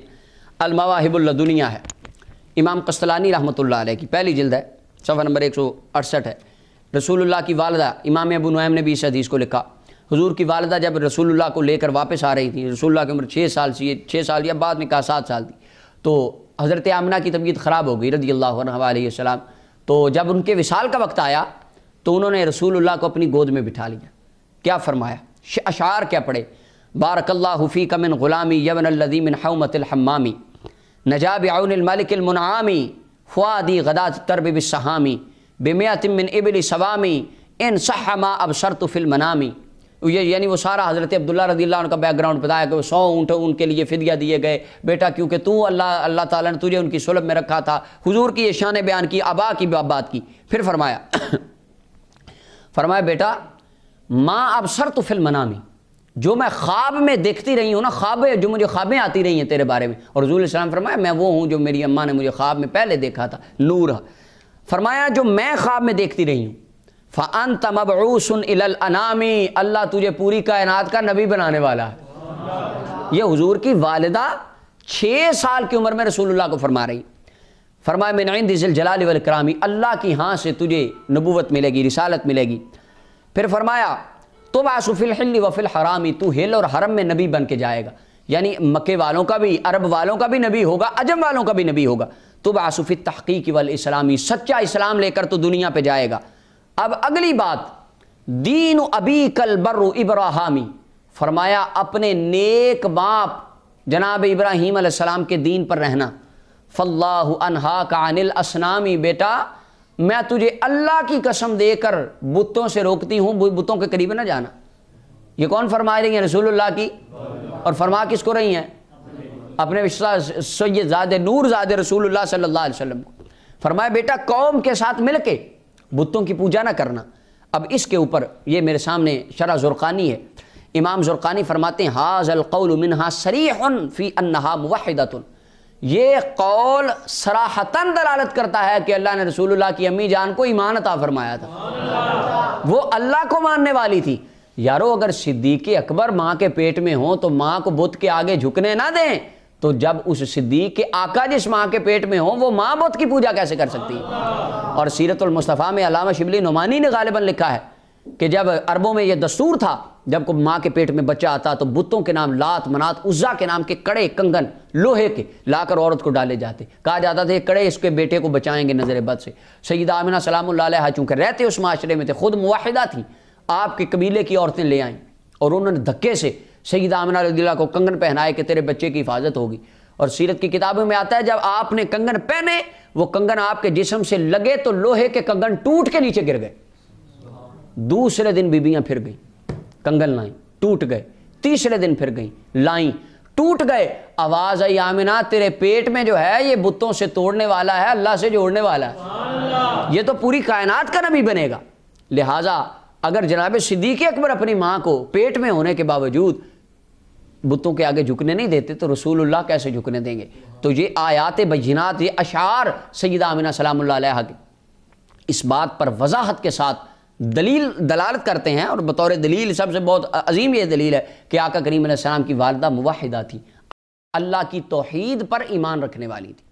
المواہب اللدنیہ ہے، امام قسطلانی رحمۃ اللہ علیہ کی پہلی جلد ہے، صفحہ نمبر 168 ہے۔ رسول اللہ کی والدہ امام ابو نعیم نے بھی اس حدیث کو لکھا، حضور کی والدہ جب رسول اللہ کو لے کر واپس آ رہی تھی، رسول اللہ کی عمر 6 سال یا بعد میں کہا 7 سال تھی، تو حضرت آمنہ کی طبیعت خراب ہو گئی رضی اللہ عنہ علیہ السلام، تو جب ان کے وصال کا وقت آیا تو انہوں نے رسول اللہ کو اپنی گود میں بٹھا لیا۔ کیا فرمایا؟ اشعار کیا پڑھے؟ بارک اللہ فیک من غلامی یبن الذی من حومت الحمامی، نجا بعون الملک المنعامی، فؤادی غدات ترب بالسہامی، بمئۃ من ابل سوامی، ان صح ما ابصرت فی المنامی۔ یعنی وہ سارا حضرت عبداللہ رضی اللہ عنہ کا بیک گراؤنڈ بتایا کہ وہ 100 اونٹ ان کے لیے فدیہ دیے گئے، بیٹا کیونکہ تو اللہ تعالیٰ نے تجھے ان کی صلب میں رکھا تھا۔ حضور کی یہ شان بیان کی، آبا کی بات کی۔ پھر فرمایا بیٹا ما ابصرت فی المنامی، جو میں خواب میں دیکھتی رہی ہوں نا، جو مجھے خوابیں آتی رہی ہیں تیرے بارے میں، اور حضور علیہ السلام فرمایا میں وہ ہوں جو میری اماں نے مجھے خواب میں پہلے دیکھا تھا، نور۔ فرمایا جو میں خواب میں دیکھتی رہی ہوں، فَأَنْتَ مَبْعُوثٌ إِلَى الْأَنَامِ، اللہ تجھے پوری کائنات کا نبی بنانے والا ہے۔ یہ حضور کی والدہ 6 سال کی عمر میں رسول اللہ کو فرما رہی، فرمایا من عند ذی الجلال والاکرام، اللہ کی ہاں سے تجھے نبوت ملے گی، رسالت ملے گی۔ پھر فرمایا تُبْعَثُ فِي الْحِلِّ وَفِي الْحَرَامِ، تو ہل اور حرم میں نبی بن کے جائے گا، یعنی مکے والوں کا بھی، عرب والوں کا بھی نبی ہوگا، عجم والوں کا بھی نبی ہوگا۔ تُبْعَثُ فِي التحقیق والاسلام، سچا اسلام لے کر تو دنیا پہ جائے گا۔ اب اگلی بات، دین ابیک البر ابراہیمی، فرمایا اپنے نیک باپ جناب ابراہیم علیہ السلام کے دین پر رہنا۔ فاللہ انہاک عن الاصنام، بیٹا میں تجھے اللہ کی قسم دے کر بتوں سے روکتی ہوں، بتوں کے قریب نہ جانا۔ یہ کون فرما رہی ہیں؟ رسول اللہ کی، اور فرما کس کو رہی ہیں؟ اپنے سید زادے نور زادے رسول اللہ صلی اللہ علیہ وسلم کو۔ فرمایا بیٹا قوم کے ساتھ مل کے بتوں کی پوجا نہ کرنا، اب اس کے اوپر یہ میرے سامنے شرح زرقانی ہے، امام زرقانی فرماتے ہیں ھذا القول منہا صریح فی انہا موحدۃ، یہ قول صراحتاً دلالت کرتا ہے کہ اللہ نے رسول اللہ کی امی جان کو ایمان عطا فرمایا تھا، وہ اللہ کو ماننے والی تھی۔ یارو اگر صدیق اکبر ماں کے پیٹ میں ہوں تو ماں کو بت کے آگے جھکنے نہ دیں، تو جب اس صدیق کے آقا جس ماں کے پیٹ میں ہوں وہ ماں بت کی پوجا کیسے کر سکتی ہے؟ اور سیرت المصطفیٰ میں علامہ شبلی نعمانی نے غالباً لکھا ہے کہ جب عربوں میں یہ دستور تھا، جب کوئی ماں کے پیٹ میں بچہ آتا تو بتوں کے نام لات منات عزا کے نام کے کڑے کنگن لوہے کے لا کر عورت کو ڈالے جاتے، کہا جاتا تھا یہ کڑے اس کے بیٹے کو بچائیں گے نظر بد سے۔ سیدہ آمنہ سلام اللہ علیہا چونکہ رہتے اس معاشرے میں تھے، خود موحدہ تھیں، آپ کے قبیلے کی عورتیں لے آئیں اور انہوں نے دھکے سے سیدہ آمنہ رضی اللہ کو کنگن پہنائے کہ تیرے بچے کی حفاظت ہوگی، اور سیرت کی کتابوں میں آتا ہے جب آپ نے کنگن پہنے وہ کنگن آپ کے جسم سے لگے تو لوہے کے کنگن ٹوٹ کے نیچے گر گئے، دوسرے دن بیبیاں پھر گئیں کنگن لائیں ٹوٹ گئے، تیسرے دن پھر گئیں لائیں ٹوٹ گئے، آواز آئی آمنہ تیرے پیٹ میں جو ہے یہ بتوں سے توڑنے والا ہے، اللہ سے جوڑنے والا ہے، یہ تو پوری کائنات کا نبی بنے گا۔ لہٰذا اگر جناب صدیق اکبر اپنی ماں کو پیٹ میں ہونے کے باوجود بتوں کے آگے جھکنے نہیں دیتے تو رسول اللہ کیسے جھکنے دیں گے؟ تو یہ آیات بینات، یہ اشعار سیدہ آمنہ سلام اللہ علیہا کے اس بات پر وضاحت کے ساتھ دلالت کرتے ہیں، اور بطور دلیل سب سے بہت عظیم یہ دلیل ہے کہ آقا کریم علیہ السلام کی والدہ موحدہ تھی، اللہ کی توحید پر ایمان رکھنے والی تھی۔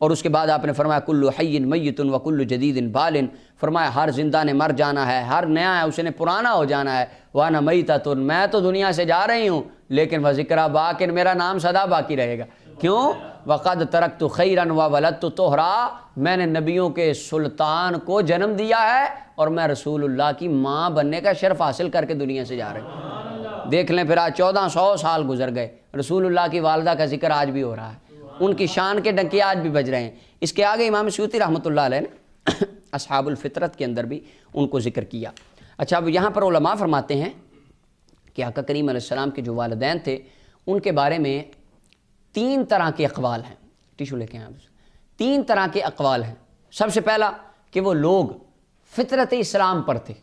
اور اس کے بعد آپ نے فرمایا کل حی میت و کل جدید بال، فرمایا ہر زندہ نے مر جانا ہے، ہر نیا ہے اس نے پرانا ہو جانا ہے، وانا میتۃ، میں تو دنیا سے جا رہی ہوں لیکن وذکرہ باقٍ، میرا نام سدا باقی رہے گا۔ کیوں؟ وقد ترکت خیرا وولدت طہرا، میں نے نبیوں کے سلطان کو جنم دیا ہے اور میں رسول اللہ کی ماں بننے کا شرف حاصل کر کے دنیا سے جا رہی ہوں۔ دیکھ لیں پھر آج 1400 سال گزر گئے، رسول اللہ کی والدہ کا ذکر آج بھی ہو رہا ہے، ان کی شان کے ڈنکے آج بھی بج رہے ہیں۔ اس کے آگے امام سیوطی رحمۃ اللہ علیہ نے اصحاب الفطرت کے اندر بھی ان کو ذکر کیا۔ اچھا اب یہاں پر علماء فرماتے ہیں کہ آقا کریم علیہ السلام کے جو والدین تھے ان کے بارے میں 3 طرح کے اقوال ہیں، ٹیشو لے کے آئیں، 3 طرح کے اقوال ہیں۔ سب سے پہلا کہ وہ لوگ فطرت اسلام پر تھے،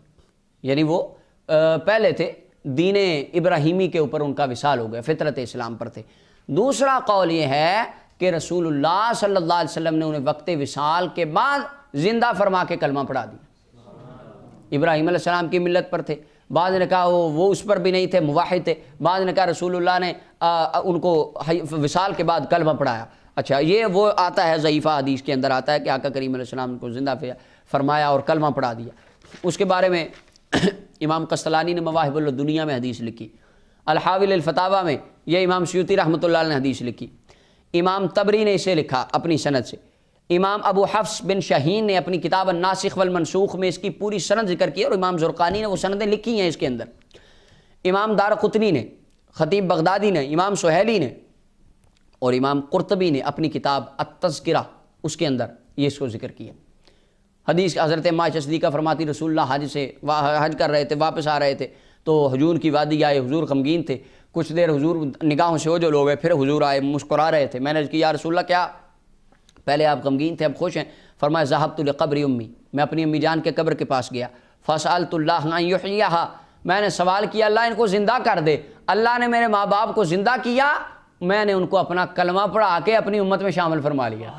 یعنی وہ پہلے تھے دین ابراہیمی کے اوپر ان کا وصال ہو گیا، فطرت اسلام پر تھے۔ دوسرا قول یہ ہے کہ رسول اللہ صلی اللہ علیہ وسلم نے انہیں وقت وصال کے بعد زندہ فرما کے کلمہ پڑھا دیا۔ ابراہیم علیہ السلام کی ملت پر تھے، بعض نے کہا وہ اس پر بھی نہیں تھے، موحد تھے، بعض نے کہا رسول اللہ نے ان کو وصال کے بعد کلمہ پڑھایا۔ اچھا یہ وہ آتا ہے ضعیفہ حدیث کے اندر آتا ہے کہ آقا کریم علیہ السلام کو زندہ فرمایا اور کلمہ پڑھا دیا۔ اس کے بارے میں امام قسطلانی نے مواہب الدنیا میں حدیث لکھی، الحاوی للفتاوی میں یہ امام سیوطی رحمۃ اللہ علیہ نے حدیث لکھی، امام طبری نے اسے لکھا اپنی سند سے، امام ابو حفص بن شاہین نے اپنی کتاب الناسخ والمنسوخ میں اس کی پوری سند ذکر کی، اور امام زرقانی نے وہ سندیں لکھی ہیں اس کے اندر، امام دارقطنی نے، خطیب بغدادی نے، امام سہیلی نے اور امام قرطبی نے اپنی کتاب التذکرہ اس کے اندر یہ اس کو ذکر کیا۔ حدیث حضرت ماں صدیقہ فرماتی رسول اللہ حج کر رہے تھے، واپس آ رہے تھے تو حجور کی وادی آئے، حضور غمگین تھے، کچھ دیر حضور نگاہوں سے اوجھل ہو گئے، پھر حضور آئے مسکرا رہے تھے، میں نے کہا یا رسول اللہ کیا پہلے آپ غمگین تھے اب خوش ہیں؟ فرمایا ذہبت لقبر امی، میں اپنی امی جان کے قبر کے پاس گیا، فسألت اللہ ان یحییہا، میں نے سوال کیا اللہ ان کو زندہ کر دے، اللہ نے میرے ماں باپ کو زندہ کیا، میں نے ان کو اپنا کلمہ پڑھا کے اپنی امت میں شامل فرما لیا۔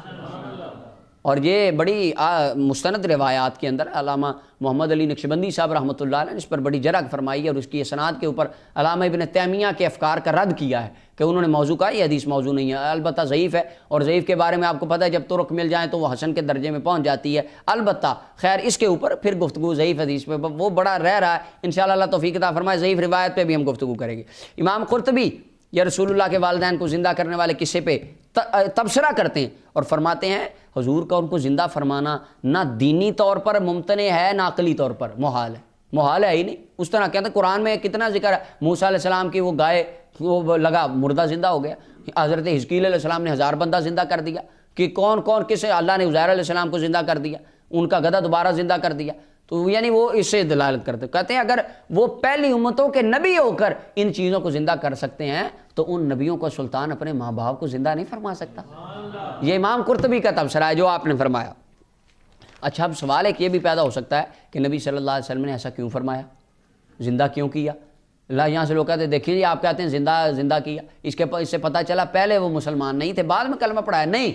اور یہ بڑی مستند روایات کے اندر علامہ محمد علی نقشبندی صاحب رحمۃ اللہ علیہ نے اس پر بڑی جرح فرمائی ہے، اور اس کی اسناد کے اوپر علامہ ابن تیمیہ کے افکار کا رد کیا ہے کہ انہوں نے موضوع کہا یہ حدیث موضوع نہیں ہے، البتہ ضعیف ہے، اور ضعیف کے بارے میں آپ کو پتہ ہے جب طرق مل جائیں تو وہ حسن کے درجے میں پہنچ جاتی ہے، البتہ خیر اس کے اوپر پھر گفتگو ضعیف حدیث پہ وہ بڑا رہ رہا ہے، انشاءاللہ اللہ توفیق عطا فرمائے ضعیف روایت پہ بھی ہم گفتگو کریں گے۔ امام قرطبی یا رسول اللہ کے والدین کو زندہ کرنے والے قصے پہ تبصرہ کرتے ہیں اور فرماتے ہیں حضور کا ان کو زندہ فرمانا نہ دینی طور پر ممتنع ہے نہ عقلی طور پر محال ہے ہی نہیں۔ اس طرح کہتے ہیں قرآن میں کتنا ذکر ہے، موسیٰ علیہ السلام کی وہ گائے وہ لگا مردہ زندہ ہو گیا، حضرت حزقیل علیہ السلام نے 1000 بندہ زندہ کر دیا، کہ کون کسے اللہ نے عزیر علیہ السلام کو زندہ کر دیا، ان کا گدھا دوبارہ زندہ کر دیا، تو یعنی وہ اس سے دلالت کرتے کہتے ہیں اگر وہ پہلی امتوں کے نبی ہو کر ان چیزوں کو زندہ کر سکتے ہیں تو ان نبیوں کا سلطان اپنے ماں باپ کو زندہ نہیں فرما سکتا۔ یہ امام قرطبی کا تبصرہ ہے جو آپ نے فرمایا۔ اچھا اب سوال ایک یہ بھی پیدا ہو سکتا ہے کہ نبی صلی اللہ علیہ وسلم نے ایسا کیوں فرمایا، زندہ کیوں کیا؟ اللہ یہاں سے لوگ کہتے ہیں دیکھیں جی آپ کہتے ہیں زندہ کیا، اس سے پتہ چلا پہلے وہ مسلمان نہیں تھے بعد میں کلمہ پڑھایا، نہیں،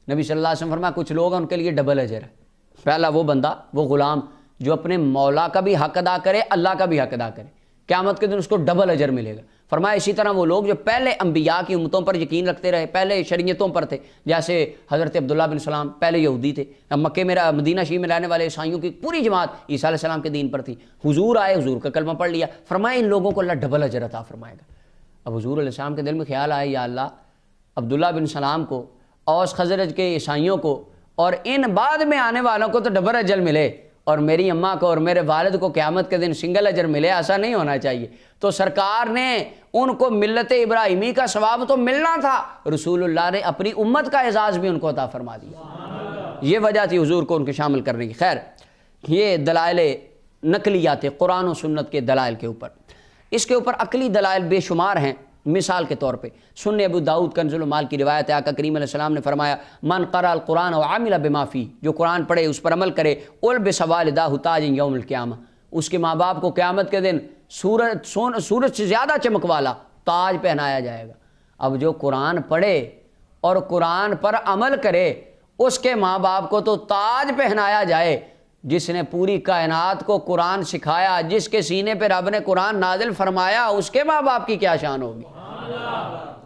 نبی صلی اللہ علیہ وسلم فرمایا کچھ لوگ ہیں ان کے لیے ڈبل اجر ہے، پہلا وہ بندہ وہ غلام جو اپنے مولا کا بھی حق ادا کرے اللہ کا بھی حق ادا کرے، قیامت کے دن اس کو ڈبل اجر ملے گا۔ فرمایا اسی طرح وہ لوگ جو پہلے انبیاء کی امتوں پر یقین رکھتے رہے، پہلے شریعتوں پر تھے، جیسے حضرت عبداللہ بن سلام پہلے یہودی تھے، مکے میں مدینہ شریف میں رہنے والے عیسائیوں کی پوری جماعت عیسیٰ علیہ السلام کے دین پر تھی، حضور آئے، حضور کا کلمہ پڑھ لیا، فرمایا ان لوگوں کو اللہ ڈبل اجر عطا فرمائے گا۔ اب حضور علیہ السلام کے دل میں خیال آئے یا اللہ عبداللہ بن سلام کو، اوس خزرج کے عیسائیوں کو اور ان بعد میں آنے والوں کو تو ڈبل اجر ملے اور میری اماں کو اور میرے والد کو قیامت کے دن سنگل اجر ملے، ایسا نہیں ہونا چاہیے۔ تو سرکار نے ان کو ملت ابراہیمی کا ثواب تو ملنا تھا، رسول اللہ نے اپنی امت کا اعزاز بھی ان کو عطا فرما دیا، یہ وجہ تھی حضور کو ان کے شامل کرنے کی۔ خیر یہ دلائل نقلیات قرآن و سنت کے دلائل کے اوپر، اس کے اوپر عقلی دلائل بے شمار ہیں۔ مثال کے طور پہ سنن ابو داؤد کنز المال کی روایت ہے، آقا کریم علیہ السلام نے فرمایا من قرأ القرآن وعمل بما فیہ، جو قرآن پڑھے اس پر عمل کرے، البس والدہ تاج یوم القیامہ، اس کے ماں باپ کو قیامت کے دن سورج سے زیادہ چمک والا تاج پہنایا جائے گا۔ اب جو قرآن پڑھے اور قرآن پر عمل کرے اس کے ماں باپ کو تو تاج پہنایا جائے، جس نے پوری کائنات کو قرآن سکھایا، جس کے سینے پہ رب نے قرآن نازل فرمایا، اس کے ماں باپ کی کیا شان ہوگی؟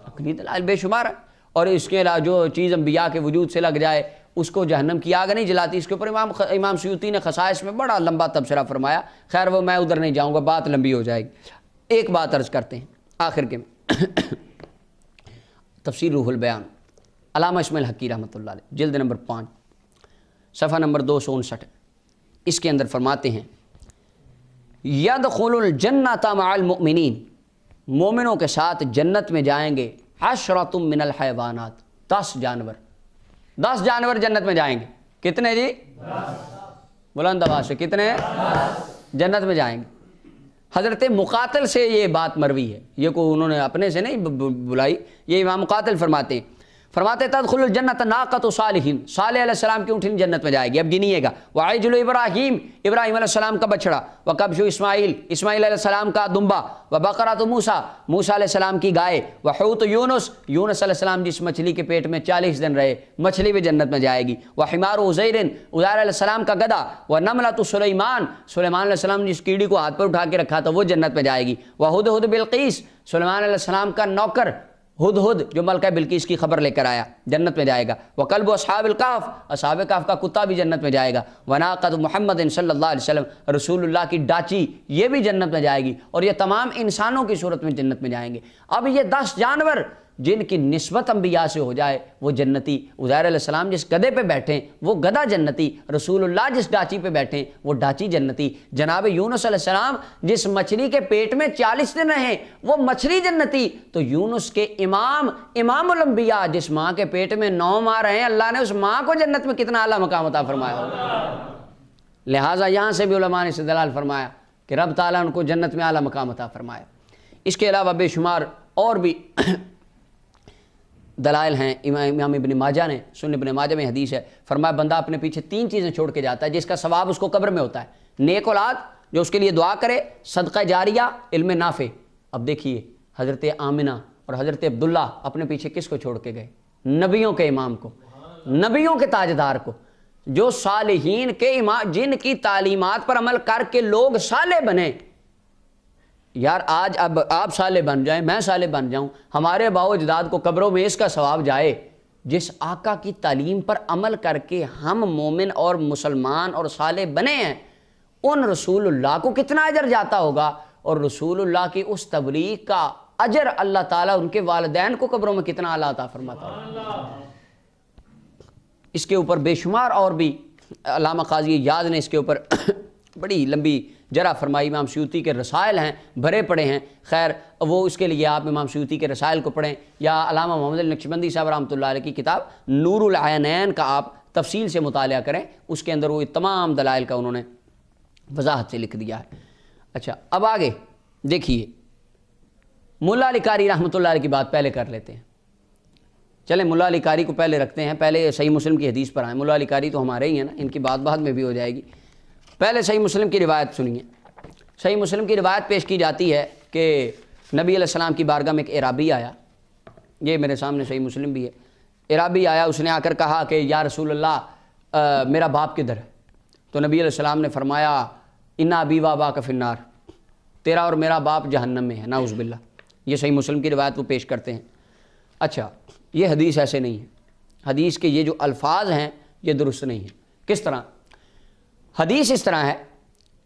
عقلی دلائل بے شمار ہے۔ اور اس کے علاوہ جو چیز انبیاء کے وجود سے لگ جائے اس کو جہنم کی آگ نہیں جلاتی، اس کے اوپر امام سیوطی نے خصائص میں بڑا لمبا تبصرہ فرمایا، خیر وہ میں ادھر نہیں جاؤں گا، بات لمبی ہو جائے گی۔ ایک بات عرض کرتے ہیں آخر کے تفسیر روح البیان علامہ اسماعیل حقی رحمۃ اللہ علیہ، جلد نمبر 5 صفحہ نمبر 259، اس کے اندر فرماتے ہیں یدخل الجنۃ مع المؤمنین، مومنوں کے ساتھ جنت میں جائیں گے 10 من الحیوانات، 10 جانور جنت میں جائیں گے۔ کتنے جی؟ 10۔ بلند آواز سے کتنے؟ 10 جنت میں جائیں گے۔ حضرت مقاتل سے یہ بات مروی ہے، یہ کو انہوں نے اپنے سے نہیں بلائی، یہ امام مقاتل فرماتے ہیں، تدخل الجنت ناقۃ صالحین، صالح علیہ السلام کی اونٹنی جنت میں جائے گی۔ اب گنیے گا وعجل ابراہیم، ابراہیم علیہ السلام کا بچڑا، وکبش اسماعیل، اسماعیل علیہ السلام کا دمبا، وبقرۃ موسیٰ، موسیٰ علیہ السلام کی گائے، وحوت یونس، یونس علیہ السلام جس مچھلی کے پیٹ میں 40 دن رہے، مچھلی بھی جنت میں جائے گی، وحمار عزیر، عزیر علیہ السلام کا گدھا، ونملۃ سلیمان، سلیمان علیہ السلام جس کیڑی کو ہاتھ پر اٹھا کے رکھا تھا وہ جنت میں جائے گی، وہدہد بلقیس، سلیمان علیہ السلام کا نوکر ہدہد جو ملکہ بلقیس کی خبر لے کر آیا، جنت میں جائے گا، وکلب اصحاب الکہف، اصحاب کہف کا کتا بھی جنت میں جائے گا، وناقۃ محمد صلی اللہ علیہ وسلم، رسول اللہ کی ڈاچی یہ بھی جنت میں جائے گی، اور یہ تمام انسانوں کی صورت میں جنت میں جائیں گے۔ اب یہ 10 جانور جن کی نسبت انبیاء سے ہو جائے وہ جنتی، عزیر علیہ السلام جس گدھے پہ بیٹھیں وہ گدھا جنتی، رسول اللہ جس ڈاچی پہ بیٹھیں وہ ڈاچی جنتی، جناب یونس علیہ السلام جس مچھلی کے پیٹ میں 40 دن رہیں وہ مچھلی جنتی، تو یونس کے امام الانبیاء جس ماں کے پیٹ میں 9 ماہ رہے ہیں، اللہ نے اس ماں کو جنت میں کتنا اعلیٰ مقام عطا فرمایا ہوگا۔ لہٰذا یہاں سے بھی علماء نے استدلال فرمایا کہ رب تعالیٰ ان کو جنت میں اعلیٰ مقام عطا فرمایا۔ اس کے علاوہ بے شمار اور بھی دلائل ہیں۔ امام ابن ماجہ نے سنن ابن ماجہ میں حدیث ہے، فرمایا بندہ اپنے پیچھے 3 چیزیں چھوڑ کے جاتا ہے جس کا ثواب اس کو قبر میں ہوتا ہے، نیک اولاد جو اس کے لیے دعا کرے، صدقہ جاریہ، علم نافع۔ اب دیکھیے حضرت آمنہ اور حضرت عبداللہ اپنے پیچھے کس کو چھوڑ کے گئے؟ نبیوں کے امام کو، نبیوں کے تاجدار کو، جو صالحین کے امام، جن کی تعلیمات پر عمل کر کے لوگ صالح بنے۔ یار آج اب آپ صالح بن جائیں، میں صالح بن جاؤں، ہمارے باؤ اجداد کو قبروں میں اس کا ثواب جائے، جس آقا کی تعلیم پر عمل کر کے ہم مومن اور مسلمان اور صالح بنے ہیں، ان رسول اللہ کو کتنا اجر جاتا ہوگا، اور رسول اللہ کی اس تبلیغ کا اجر اللہ تعالیٰ ان کے والدین کو قبروں میں کتنا اعلیٰ عطا فرماتا ہوگا۔ اس کے اوپر بے شمار اور بھی علامہ قاضی یاد نے اس کے اوپر بڑی لمبی جرح فرمائی، امام سیوطی کے رسائل ہیں بھرے پڑے ہیں، خیر وہ اس کے لیے آپ امام سیوطی کے رسائل کو پڑھیں، یا علامہ محمد نقشبندی صاحب رحمۃ اللہ علیہ کی کتاب نور العینین کا آپ تفصیل سے مطالعہ کریں، اس کے اندر وہ تمام دلائل کا انہوں نے وضاحت سے لکھ دیا ہے۔ اچھا اب آگے دیکھیے، مولا علی قاری رحمۃ اللہ علیہ کی بات پہلے کر لیتے ہیں۔ چلیں ملا علی قاری کو پہلے رکھتے ہیں، پہلے صحیح مسلم کی حدیث پر آئیں۔ ملا علی قاری تو ہمارے ہی ہیں نا، ان کی بات بعد میں بھی ہو جائے گی۔ پہلے صحیح مسلم کی روایت سنیے۔ صحیح مسلم کی روایت پیش کی جاتی ہے کہ نبی علیہ السلام کی بارگاہ میں ایک اعرابی آیا، یہ میرے سامنے صحیح مسلم بھی ہے۔ اعرابی آیا، اس نے آ کر کہا کہ یا رسول اللہ میرا باپ کدھر ہے؟ تو نبی علیہ السلام نے فرمایا ان ابی و اباک فی النار، تیرا اور میرا باپ جہنم میں ہے، نعوذ باللہ۔ یہ صحیح مسلم کی روایت وہ پیش کرتے ہیں۔ اچھا، یہ حدیث ایسے نہیں ہے، حدیث کے یہ جو الفاظ ہیں یہ درست نہیں ہیں۔ کس طرح؟ حدیث اس طرح ہے،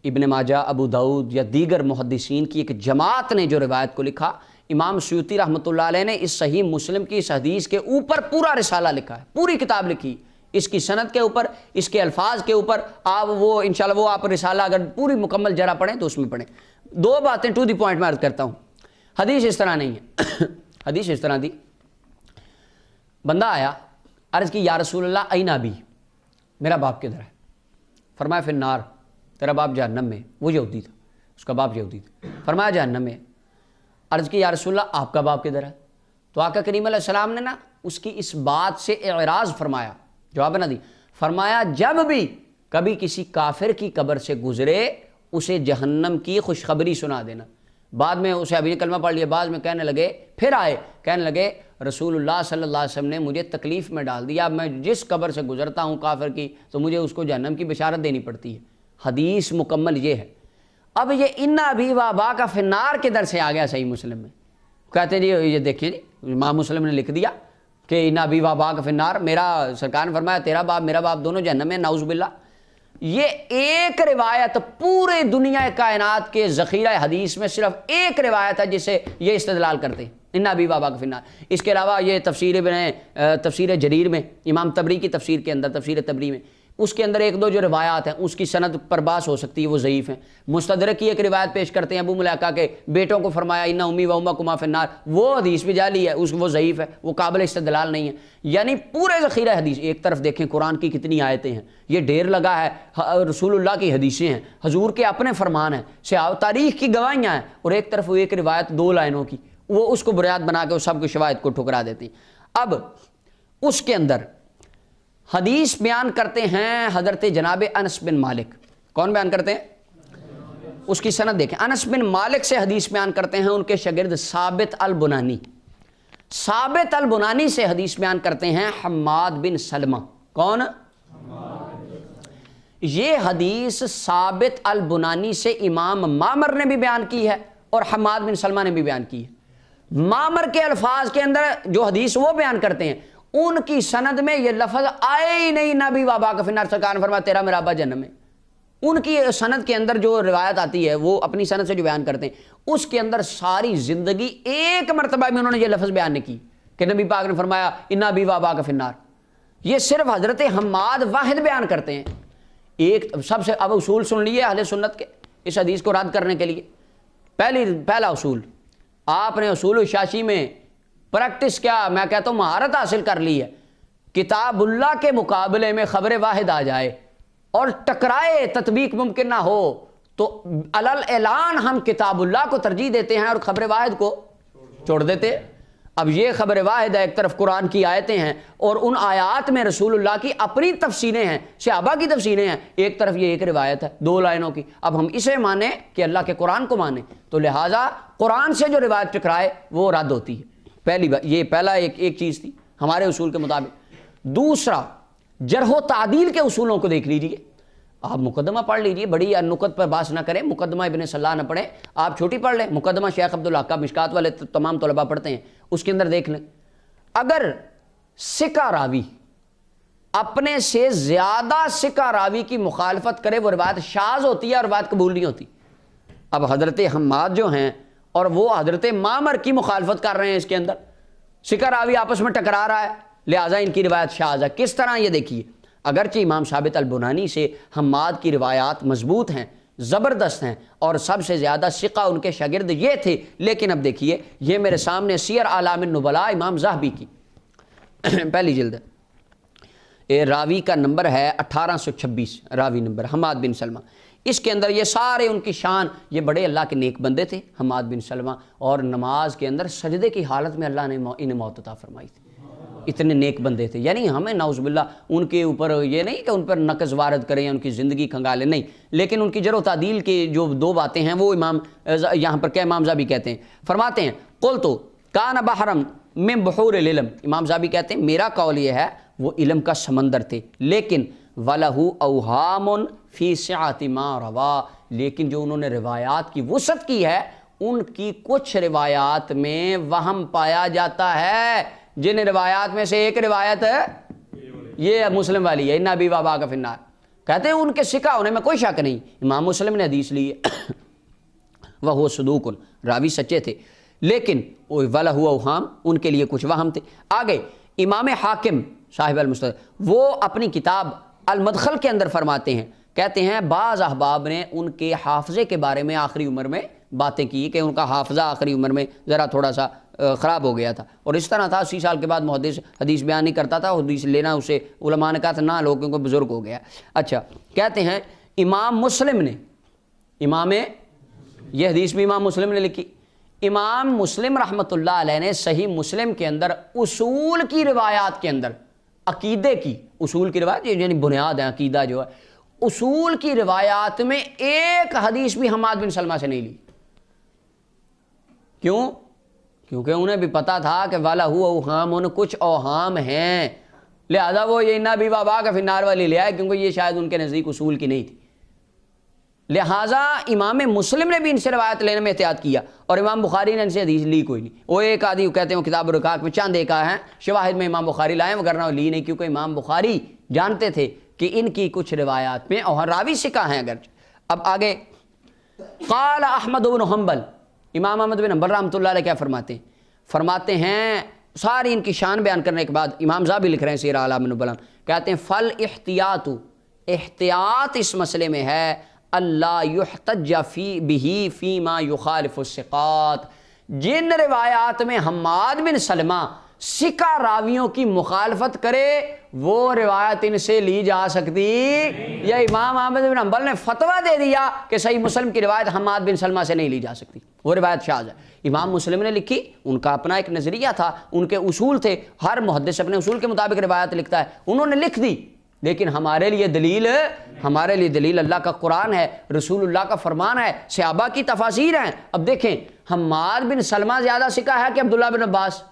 ابن ماجہ، ابو داؤد یا دیگر محدثین کی ایک جماعت نے جو روایت کو لکھا، امام سیوطی رحمۃ اللہ علیہ نے اس صحیح مسلم کی اس حدیث کے اوپر پورا رسالہ لکھا ہے، پوری کتاب لکھی، اس کی سند کے اوپر، اس کے الفاظ کے اوپر۔ آپ وہ انشاءاللہ وہ آپ رسالہ اگر پوری مکمل جرا پڑھیں تو اس میں پڑھیں۔ دو باتیں ٹو دی پوائنٹ میں عرض کرتا ہوں۔ حدیث اس طرح نہیں ہے، حدیث اس طرح دی، بندہ آیا، عرض کی یا رسول اللہ این ابی، میرا باپ کدھر ہے؟ فرمایا فی النار، تیرا باپ جہنم میں۔ وہ یہودی تھا، اس کا باپ یہودی تھا، فرمایا جہنم میں۔ عرض کی یا رسول اللہ آپ کا باپ کدھر ہے؟ تو آقا کریم علیہ السلام نے نا اس کی اس بات سے اعراض فرمایا، جواب نہ دی، فرمایا جب بھی کبھی کسی کافر کی قبر سے گزرے اسے جہنم کی خوشخبری سنا دینا۔ بعد میں اسے ابھی کلمہ پڑھ لیا، بعد میں کہنے لگے، پھر آئے کہنے لگے رسول اللہ صلی اللہ علیہ وسلم نے مجھے تکلیف میں ڈال دیا، اب میں جس قبر سے گزرتا ہوں کافر کی تو مجھے اس کو جہنم کی بشارت دینی پڑتی ہے۔ حدیث مکمل یہ ہے۔ اب یہ ان ابی و اباک فی النار کے در سے آ گیا صحیح مسلم میں، کہتے ہیں جی یہ دیکھیں جی امام مسلم نے لکھ دیا کہ ان ابی و اباک فی النار، میرا سرکار نے فرمایا تیرا باپ میرا باپ دونوں جہنم میں، نعوذ باللہ۔ یہ ایک روایت پورے دنیا کائنات کے ذخیرہ حدیث میں صرف ایک روایت ہے جس سے یہ استدلال کرتے ہیں ان ابی و اباک فی النار۔ اس کے علاوہ یہ تفسیر جریر میں، امام طبری کی تفسیر کے اندر، تفسیر طبری میں، اس کے اندر ایک دو جو روایات ہیں اس کی سند پر باس ہو سکتی ہے، وہ ضعیف ہیں۔ مستدرک کی ایک روایت پیش کرتے ہیں ابو ملیکہ کے بیٹوں کو فرمایا ان امی و امکما فی النار، وہ حدیث بھی جعلی ہے، وہ ضعیف ہے، وہ قابل استدلال نہیں ہے۔ یعنی پورے ذخیرہ حدیث، ایک طرف دیکھیں قرآن کی کتنی آیتیں ہیں، یہ ڈھیر لگا ہے، رسول اللہ کی حدیثیں ہیں، حضور کے اپنے فرمان ہیں، صحابہ تاریخ کی گواہیاں ہیں، اور ایک طرف وہ ایک روایت دو لائنوں کی، وہ اس کو بنیاد بنا کے وہ سب کو شواہد کو ٹھکرا دیتی ہیں۔ اب اس کے اندر حدیث بیان کرتے ہیں حضرت جناب انس بن مالک۔ کون بیان کرتے ہیں؟ اس کی سند دیکھیں، انس بن مالک سے حدیث بیان کرتے ہیں ان کے شاگرد ثابت البنانی۔ ثابت البنانی سے حدیث بیان کرتے ہیں حماد بن سلمہ۔ کون؟ یہ حدیث ثابت البنانی سے امام معمر نے بھی بیان کی ہے اور حماد بن سلمہ نے بھی بیان کی ہے۔ معمر کے الفاظ کے اندر جو حدیث وہ بیان کرتے ہیں ان کی سند میں یہ لفظ آئے ہی نہیں، نبی و اباک فی النار، سرکار نے فرمایا تیرا میرا ابا جہنم میں۔ ان کی سند کے اندر جو روایت آتی ہے وہ اپنی سند سے جو بیان کرتے ہیں اس کے اندر ساری زندگی ایک مرتبہ میں انہوں نے یہ لفظ بیان نہیں کی کہ نبی پاک نے فرمایا ان ابی و اباک فی النار۔ یہ صرف حضرت حماد واحد بیان کرتے ہیں۔ ایک سب سے اب اصول سن لیے اہل سنت کے اس حدیث کو رد کرنے کے لیے۔ پہلا اصول، آپ نے اصول الشاشی میں پریکٹس کیا، میں کہتا ہوں مہارت حاصل کر لی ہے۔ کتاب اللہ کے مقابلے میں خبر واحد آ جائے اور ٹکرائے، تطبیق ممکن نہ ہو تو علل اعلان ہم کتاب اللہ کو ترجیح دیتے ہیں اور خبر واحد کو چھوڑ دیتے ہیں۔ اب یہ خبر واحد ہے، ایک طرف قرآن کی آیتیں ہیں اور ان آیات میں رسول اللہ کی اپنی تفسیریں ہیں، صحابہ کی تفسیریں ہیں، ایک طرف یہ ایک روایت ہے دو لائنوں کی۔ اب ہم اسے مانیں کہ اللہ کے قرآن کو مانیں تو لہٰذا قرآن سے جو روایت ٹکرائے وہ رد ہوتی ہے۔ پہلی بات یہ پہلا ایک چیز تھی ہمارے اصول کے مطابق۔ دوسرا، جرح و تعدیل کے اصولوں کو دیکھ لیجئے، آپ مقدمہ پڑھ لیجئے، بڑی نکت پر باس نہ کریں، مقدمہ ابن صلاح نہ پڑھیں، آپ چھوٹی پڑھ لیں، مقدمہ شیخ عبدالحق کا مشکات والے تمام طلباء پڑھتے ہیں، اس کے اندر دیکھ لیں۔ اگر ثقہ راوی اپنے سے زیادہ ثقہ راوی کی مخالفت کرے وہ روایت شاذ ہوتی ہے اور روایت قبول نہیں ہوتی۔ اب حضرت حماد جو ہیں اور وہ حضرت معمر کی مخالفت کر رہے ہیں، اس کے اندر ثقہ راوی آپس میں ٹکرا رہا ہے، لہٰذا ان کی روایت شاذ ہے۔ کس طرح؟ یہ دیکھیے، اگرچہ امام ثابت البنانی سے حماد کی روایات مضبوط ہیں، زبردست ہیں اور سب سے زیادہ ثقہ ان کے شاگرد یہ تھے، لیکن اب دیکھیے یہ میرے سامنے سیر اعلام النبلاء امام ذہبی کی پہلی جلد ہے، راوی کا نمبر ہے 1826، راوی نمبر حماد بن سلمہ۔ اس کے اندر یہ سارے ان کی شان، یہ بڑے اللہ کے نیک بندے تھے حماد بن سلمہ، اور نماز کے اندر سجدے کی حالت میں اللہ نے انہیں موت عطا فرمائی تھی۔ اتنے نیک بندے تھے. یعنی ہمیں نعوذ باللہ ان کے اوپر یہ نہیں کہ ان پر نقص وارد کریں یا ان کی زندگی کھنگالیں، نہیں، لیکن ان کی جرح و تعدیل کی جو دو باتیں ہیں وہ امام یہاں پر کیا امام زابی کہتے ہیں، فرماتے ہیں قلت کان بحرم من بحور العلم، امام زابی کہتے ہیں میرا قول یہ ہے وہ علم کا سمندر تھے، لیکن وَلَهُ أَوْهَامٌ فِي سِعَةِ مَا رَوَى، لیکن جو انہوں نے روایات کی وسعت کی ہے ان کی کچھ روایات میں وہم پایا جاتا ہے، جن روایات میں سے ایک روایت ہے یہ مسلم والی ہے، اِنَّ أَبِي وَأَبَاكَ فِي النَّارِ، کہتے ہیں ان کے سکہ ہونے میں کوئی شک نہیں، امام مسلم نے حدیث لی ہے وَهُوَ صُدُوقٌ، راوی سچے تھے، لیکن وَلَهُ أَوْهَامٌ ان کے لیے کچھ وہم تھے. آگے امام حاکم صاحب المستدرک وہ اپنی کتاب المدخل کے اندر فرماتے ہیں، کہتے ہیں بعض احباب نے ان کے حافظے کے بارے میں آخری عمر میں باتیں کی کہ ان کا حافظہ آخری عمر میں ذرا تھوڑا سا خراب ہو گیا تھا، اور اس طرح تھا 80 سال کے بعد محدث حدیث بیان نہیں کرتا تھا، حدیث لینا اسے علماء نے کہا تھا نہ لوگوں کو بزرگ ہو گیا. اچھا کہتے ہیں امام مسلم نے یہ حدیث بھی امام مسلم نے لکھی، امام مسلم رحمۃ اللہ علیہ نے صحیح مسلم کے اندر اصول کی روایات کے اندر عقیدے کی اصول کی روایت یعنی بنیاد ہے عقیدہ جو ہے، اصول کی روایات میں ایک حدیث بھی حماد بن سلمہ سے نہیں لی. کیوں؟ کیونکہ انہیں بھی پتا تھا کہ وَلَهُ أَوْهَامٌ ان کچھ اوہام ہیں، لہذا وہ یہ اِنَّ أَبِي وَأَبَاكَ فِي النَّارِ والی لے آئے، کیونکہ یہ شاید ان کے نزدیک اصول کی نہیں تھی. لہٰذا امام مسلم نے بھی ان سے روایت لینے میں احتیاط کیا، اور امام بخاری نے ان سے حدیث لی کوئی نہیں. وہ ایک آدھی کہتے ہیں وہ کتاب الرقاق میں چند ایک ہیں شواہد میں امام بخاری لائے وغیرہ لی نہیں، کیونکہ امام بخاری جانتے تھے کہ ان کی کچھ روایات میں اور راوی سکہ ہیں اگرچہ. اب آگے قال احمد بن حنبل، امام احمد بن حنبل رحمۃ اللہ علیہ کیا فرماتے ہیں ساری ان کی شان بیان کرنے کے بعد، امام زابی لکھ رہے ہیں سیر اعلام النبلاء، کہتے ہیں فل احتیاط اس مسئلے میں ہے اللہ یحتج بہ فیما یخالف الثقات، جن روایات میں حماد بن سلمہ سکہ راویوں کی مخالفت کرے وہ روایت ان سے لی جا سکتی، یا امام احمد بن حنبل نے فتویٰ دے دیا کہ صحیح مسلم کی روایت حماد بن سلمہ سے نہیں لی جا سکتی، وہ روایت شاذ ہے. امام مسلم نے لکھی، ان کا اپنا ایک نظریہ تھا، ان کے اصول تھے، ہر محدث اپنے اصول کے مطابق روایت لکھتا ہے، انہوں نے لکھ دی، لیکن ہمارے لیے دلیل اللہ کا قرآن ہے، رسول اللہ کا فرمان ہے، صحابہ کی تفاسیر ہیں. اب دیکھیں حماد بن سلمہ زیادہ سکہ ہے کہ عبداللہ بن عباس؟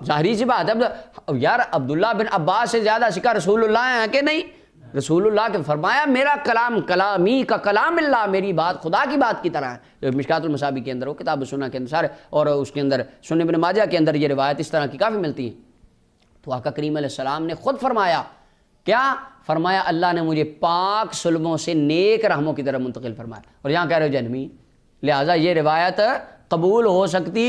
ظاہری سی بات ہے یار، عبداللہ بن عباس سے زیادہ سکہ رسول اللہ ہیں کہ نہیں؟ رسول اللہ کے فرمایا میرا کلام کلامی کا کلام اللہ، میری بات خدا کی بات کی طرح ہے. مشکات المصابیح کے اندر، وہ کتاب سنہ کے اندر سارے، اور اس کے اندر سنن ابن ماجہ کے اندر یہ روایت اس طرح کی کافی ملتی ہیں. تو آقا کریم علیہ السلام نے خود فرمایا، کیا فرمایا؟ اللہ نے مجھے پاک سلبوں سے نیک رحموں کی طرف منتقل فرمایا، اور یہاں کہہ رہے ہو جہنمی، لہٰذا یہ روایت قبول ہو سکتی.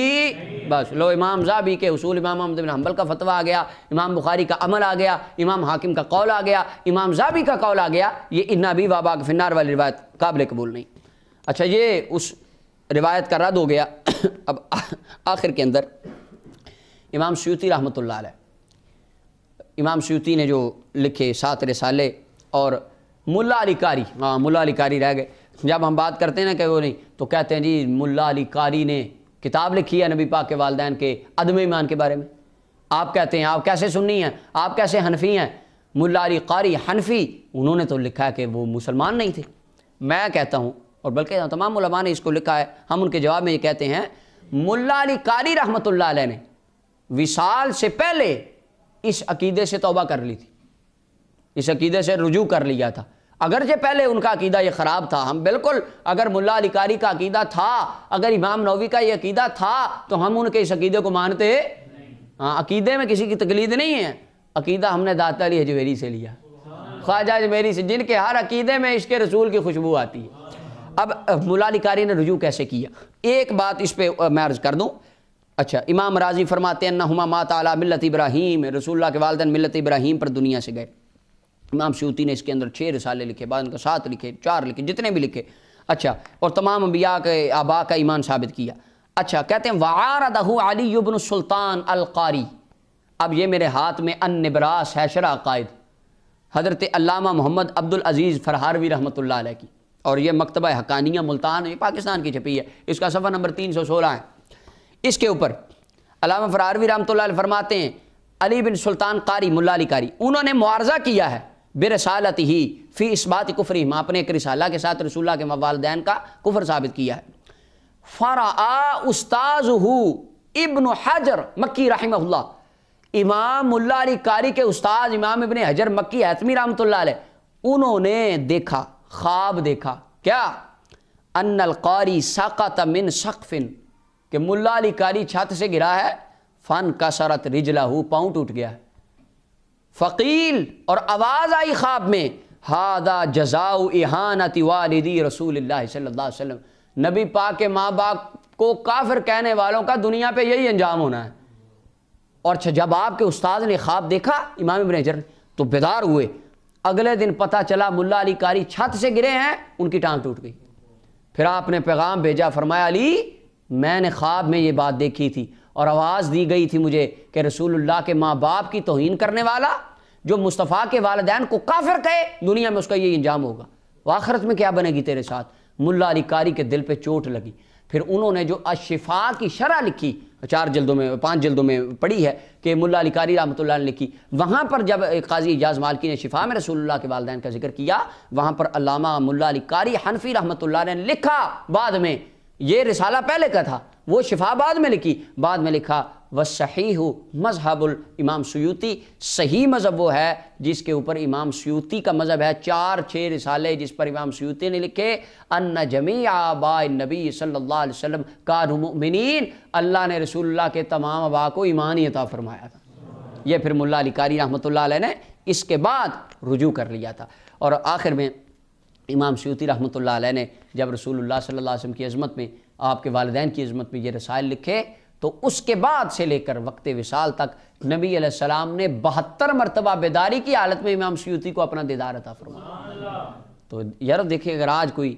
بس لو امام زابی کے اصول، امام احمد بن حنبل کا فتویٰ آ گیا، امام بخاری کا عمل آ گیا، امام حاکم کا قول آ گیا، امام زابی کا قول آ گیا، یہ اِنَّ أَبِي وَأَبَاكَ فِي النَّارِ والی روایت قابل قبول نہیں. اچھا یہ اس روایت کا رد ہو گیا. اب آخر کے اندر امام سیوطی رحمۃ اللہ علیہ، امام سیوطی نے جو لکھے 7 رسالے، اور ملا علی قاری، ملا علی قاری رہ گئے. جب ہم بات کرتے ہیں نا کہ وہ نہیں، تو کہتے ہیں جی ملا علی قاری نے کتاب لکھی ہے نبی پاک کے والدین کے عدم ایمان کے بارے میں. آپ کہتے ہیں آپ کیسے سنی ہیں، آپ کیسے حنفی ہیں؟ ملا علی قاری حنفی، انہوں نے تو لکھا ہے کہ وہ مسلمان نہیں تھے. میں کہتا ہوں، اور بلکہ تمام علماء نے اس کو لکھا ہے، ہم ان کے جواب میں یہ کہتے ہیں ملا علی قاری رحمۃ اللہ علیہ نے وصال سے پہلے اس عقیدے سے توبہ کر لی تھی، اس عقیدے سے رجوع کر لیا تھا. اگرچہ پہلے ان کا عقیدہ یہ خراب تھا، ہم بالکل اگر ملا علی قاری کا عقیدہ تھا، اگر امام نووی کا یہ عقیدہ تھا تو ہم ان کے اس عقیدے کو مانتے. عقیدے میں کسی کی تقلید نہیں ہے، عقیدہ ہم نے داتا علی حجویری سے لیا، خواجہ اجمیری سے، جن کے ہر عقیدے میں عشق رسول کی خوشبو آتی ہے. اب ملا علی قاری نے رجوع کیسے کیا؟ ایک بات اس پہ میں عرض کر دوں. اچھا امام راضی فرماتے ہیں انہما مات علی ملت ابراہیم، رسول اللہ کے والدین ملت ابراہیم پر دنیا سے گئے. امام سیوطی نے اس کے اندر 6 رسالے لکھے، بعد ان کا 7 لکھے، 4 لکھے، جتنے بھی لکھے. اچھا اور تمام انبیاء کے آباء کا ایمان ثابت کیا. اچھا کہتے ہیں وعارضہ علی بن سلطان القاری. اب یہ میرے ہاتھ میں النبراس ہے شرح عقائد، حضرت علامہ محمد عبد العزیز فرہاروی رحمۃ اللہ علیہ کی، اور یہ مکتبہ حقانیہ ملتان، یہ پاکستان کی چھپی ہے، اس کا صفحہ نمبر 316 ہے. اس کے اوپر علامہ فرہاروی رحمۃ اللہ علیہ فرماتے ہیں علی بن سلطان قاری، ملا علی قاری، انہوں نے معارضہ کیا ہے برسالتہ فی اثبات کفرہم، اپنے ایک رسالہ کے ساتھ رسول اللہ کے والدین کا کفر ثابت کیا ہے۔ فرعا استاذہ ابن حجر مکی رحمہ اللہ، امام ملا علی قاری کے استاد امام ابن حجر مکی حتمی رحمۃ اللہ علیہ، انہوں نے دیکھا، خواب دیکھا، کیا؟ ان القاری سقط من سقف، کہ ملا علی قاری چھت سے گرا ہے، فن کسرت رجلہ، پاؤں ٹوٹ گیا ہے۔ فقیل، اور آواز آئی خواب میں، ھذا جزاء اہانت والدی رسول اللہ صلی اللہ علیہ وسلم، نبی پاک کے ماں باپ کو کافر کہنے والوں کا دنیا پہ یہی انجام ہونا ہے۔ اور جب آپ کے استاد نے خواب دیکھا امام ابن حجر نے تو بیدار ہوئے، اگلے دن پتہ چلا ملا علی قاری چھت سے گرے ہیں، ان کی ٹانگ ٹوٹ گئی۔ پھر آپ نے پیغام بھیجا، فرمایا علی میں نے خواب میں یہ بات دیکھی تھی اور آواز دی گئی تھی مجھے کہ رسول اللہ کے ماں باپ کی توہین کرنے والا جو مصطفیٰ کے والدین کو کافر کہے دنیا میں اس کا یہ انجام ہوگا، وآخرت میں کیا بنے گی تیرے ساتھ۔ ملا علی قاری کے دل پہ چوٹ لگی، پھر انہوں نے جو الشفاء کی شرح لکھی، 4 جلدوں میں 5 جلدوں میں پڑھی ہے کہ ملا علی قاری رحمۃ اللہ نے لکھی، وہاں پر جب قاضی اجاز مالکی نے شفاء میں رسول اللہ کے والدین کا ذکر کیا، وہاں پر علامہ ملا علی قاری حنفی رحمۃ اللہ نے لکھا، بعد میں یہ رسالہ پہلے کا تھا، وہ شفاء بعد میں لکھی، بعد میں لکھا والصحیح مذہب الامام سیوطی، صحیح مذہب وہ ہے جس کے اوپر امام سیوطی کا مذہب ہے، 4-6 رسالے جس پر امام سیوطی نے لکھے، ان جمیع آباء النبی صلی اللہ علیہ وسلم کانوا مؤمنین، اللہ نے رسول اللہ کے تمام آباء کو ایمان ہی عطا فرمایا تھا۔ یہ پھر ملا علی قاری رحمۃ اللہ علیہ نے اس کے بعد رجوع کر لیا تھا۔ اور آخر میں امام سیوطی رحمۃ اللہ علیہ نے جب رسول اللہ صلی اللہ علیہ وسلم کی عظمت میں، آپ کے والدین کی عظمت میں یہ رسائل لکھے، تو اس کے بعد سے لے کر وقت وصال تک نبی علیہ السلام نے 72 مرتبہ بیداری کی حالت میں امام سیوطی کو اپنا دیدار عطا فرمایا۔ تو یار دیکھیں، اگر آج کوئی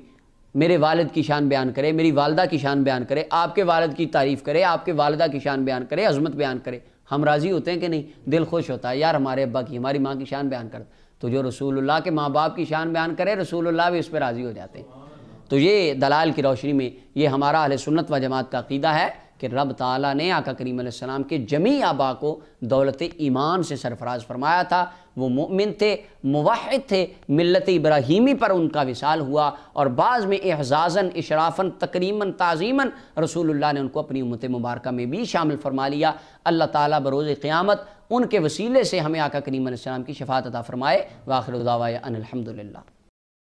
میرے والد کی شان بیان کرے، میری والدہ کی شان بیان کرے، آپ کے والد کی تعریف کرے، آپ کے والدہ کی شان بیان کرے، عظمت بیان کرے، ہم راضی ہوتے ہیں کہ نہیں؟ دل خوش ہوتا ہے، یار ہمارے ابا کی، ہماری ماں کی شان بیان کرتا۔ تو جو رسول اللہ کے ماں باپ کی شان بیان کرے، رسول اللہ بھی اس پہ راضی ہو جاتے ہیں۔ تو یہ دلائل کی روشنی میں یہ ہمارا اہل سنت و جماعت کا عقیدہ ہے کہ رب تعالیٰ نے آقا کریم علیہ السلام کے جمیع آبا کو دولت ایمان سے سرفراز فرمایا تھا، وہ مومن تھے، موحد تھے، ملت ابراہیمی پر ان کا وصال ہوا، اور بعض میں اعزازاً، اشرافاً، تکریماً، تعظیماً رسول اللہ نے ان کو اپنی امت مبارکہ میں بھی شامل فرما لیا۔ اللہ تعالیٰ بروز قیامت ان کے وسیلے سے ہمیں آقا کریم علیہ السلام کی شفاعت عطا فرمائے۔ وآخر دعوانا ان الحمدللہ۔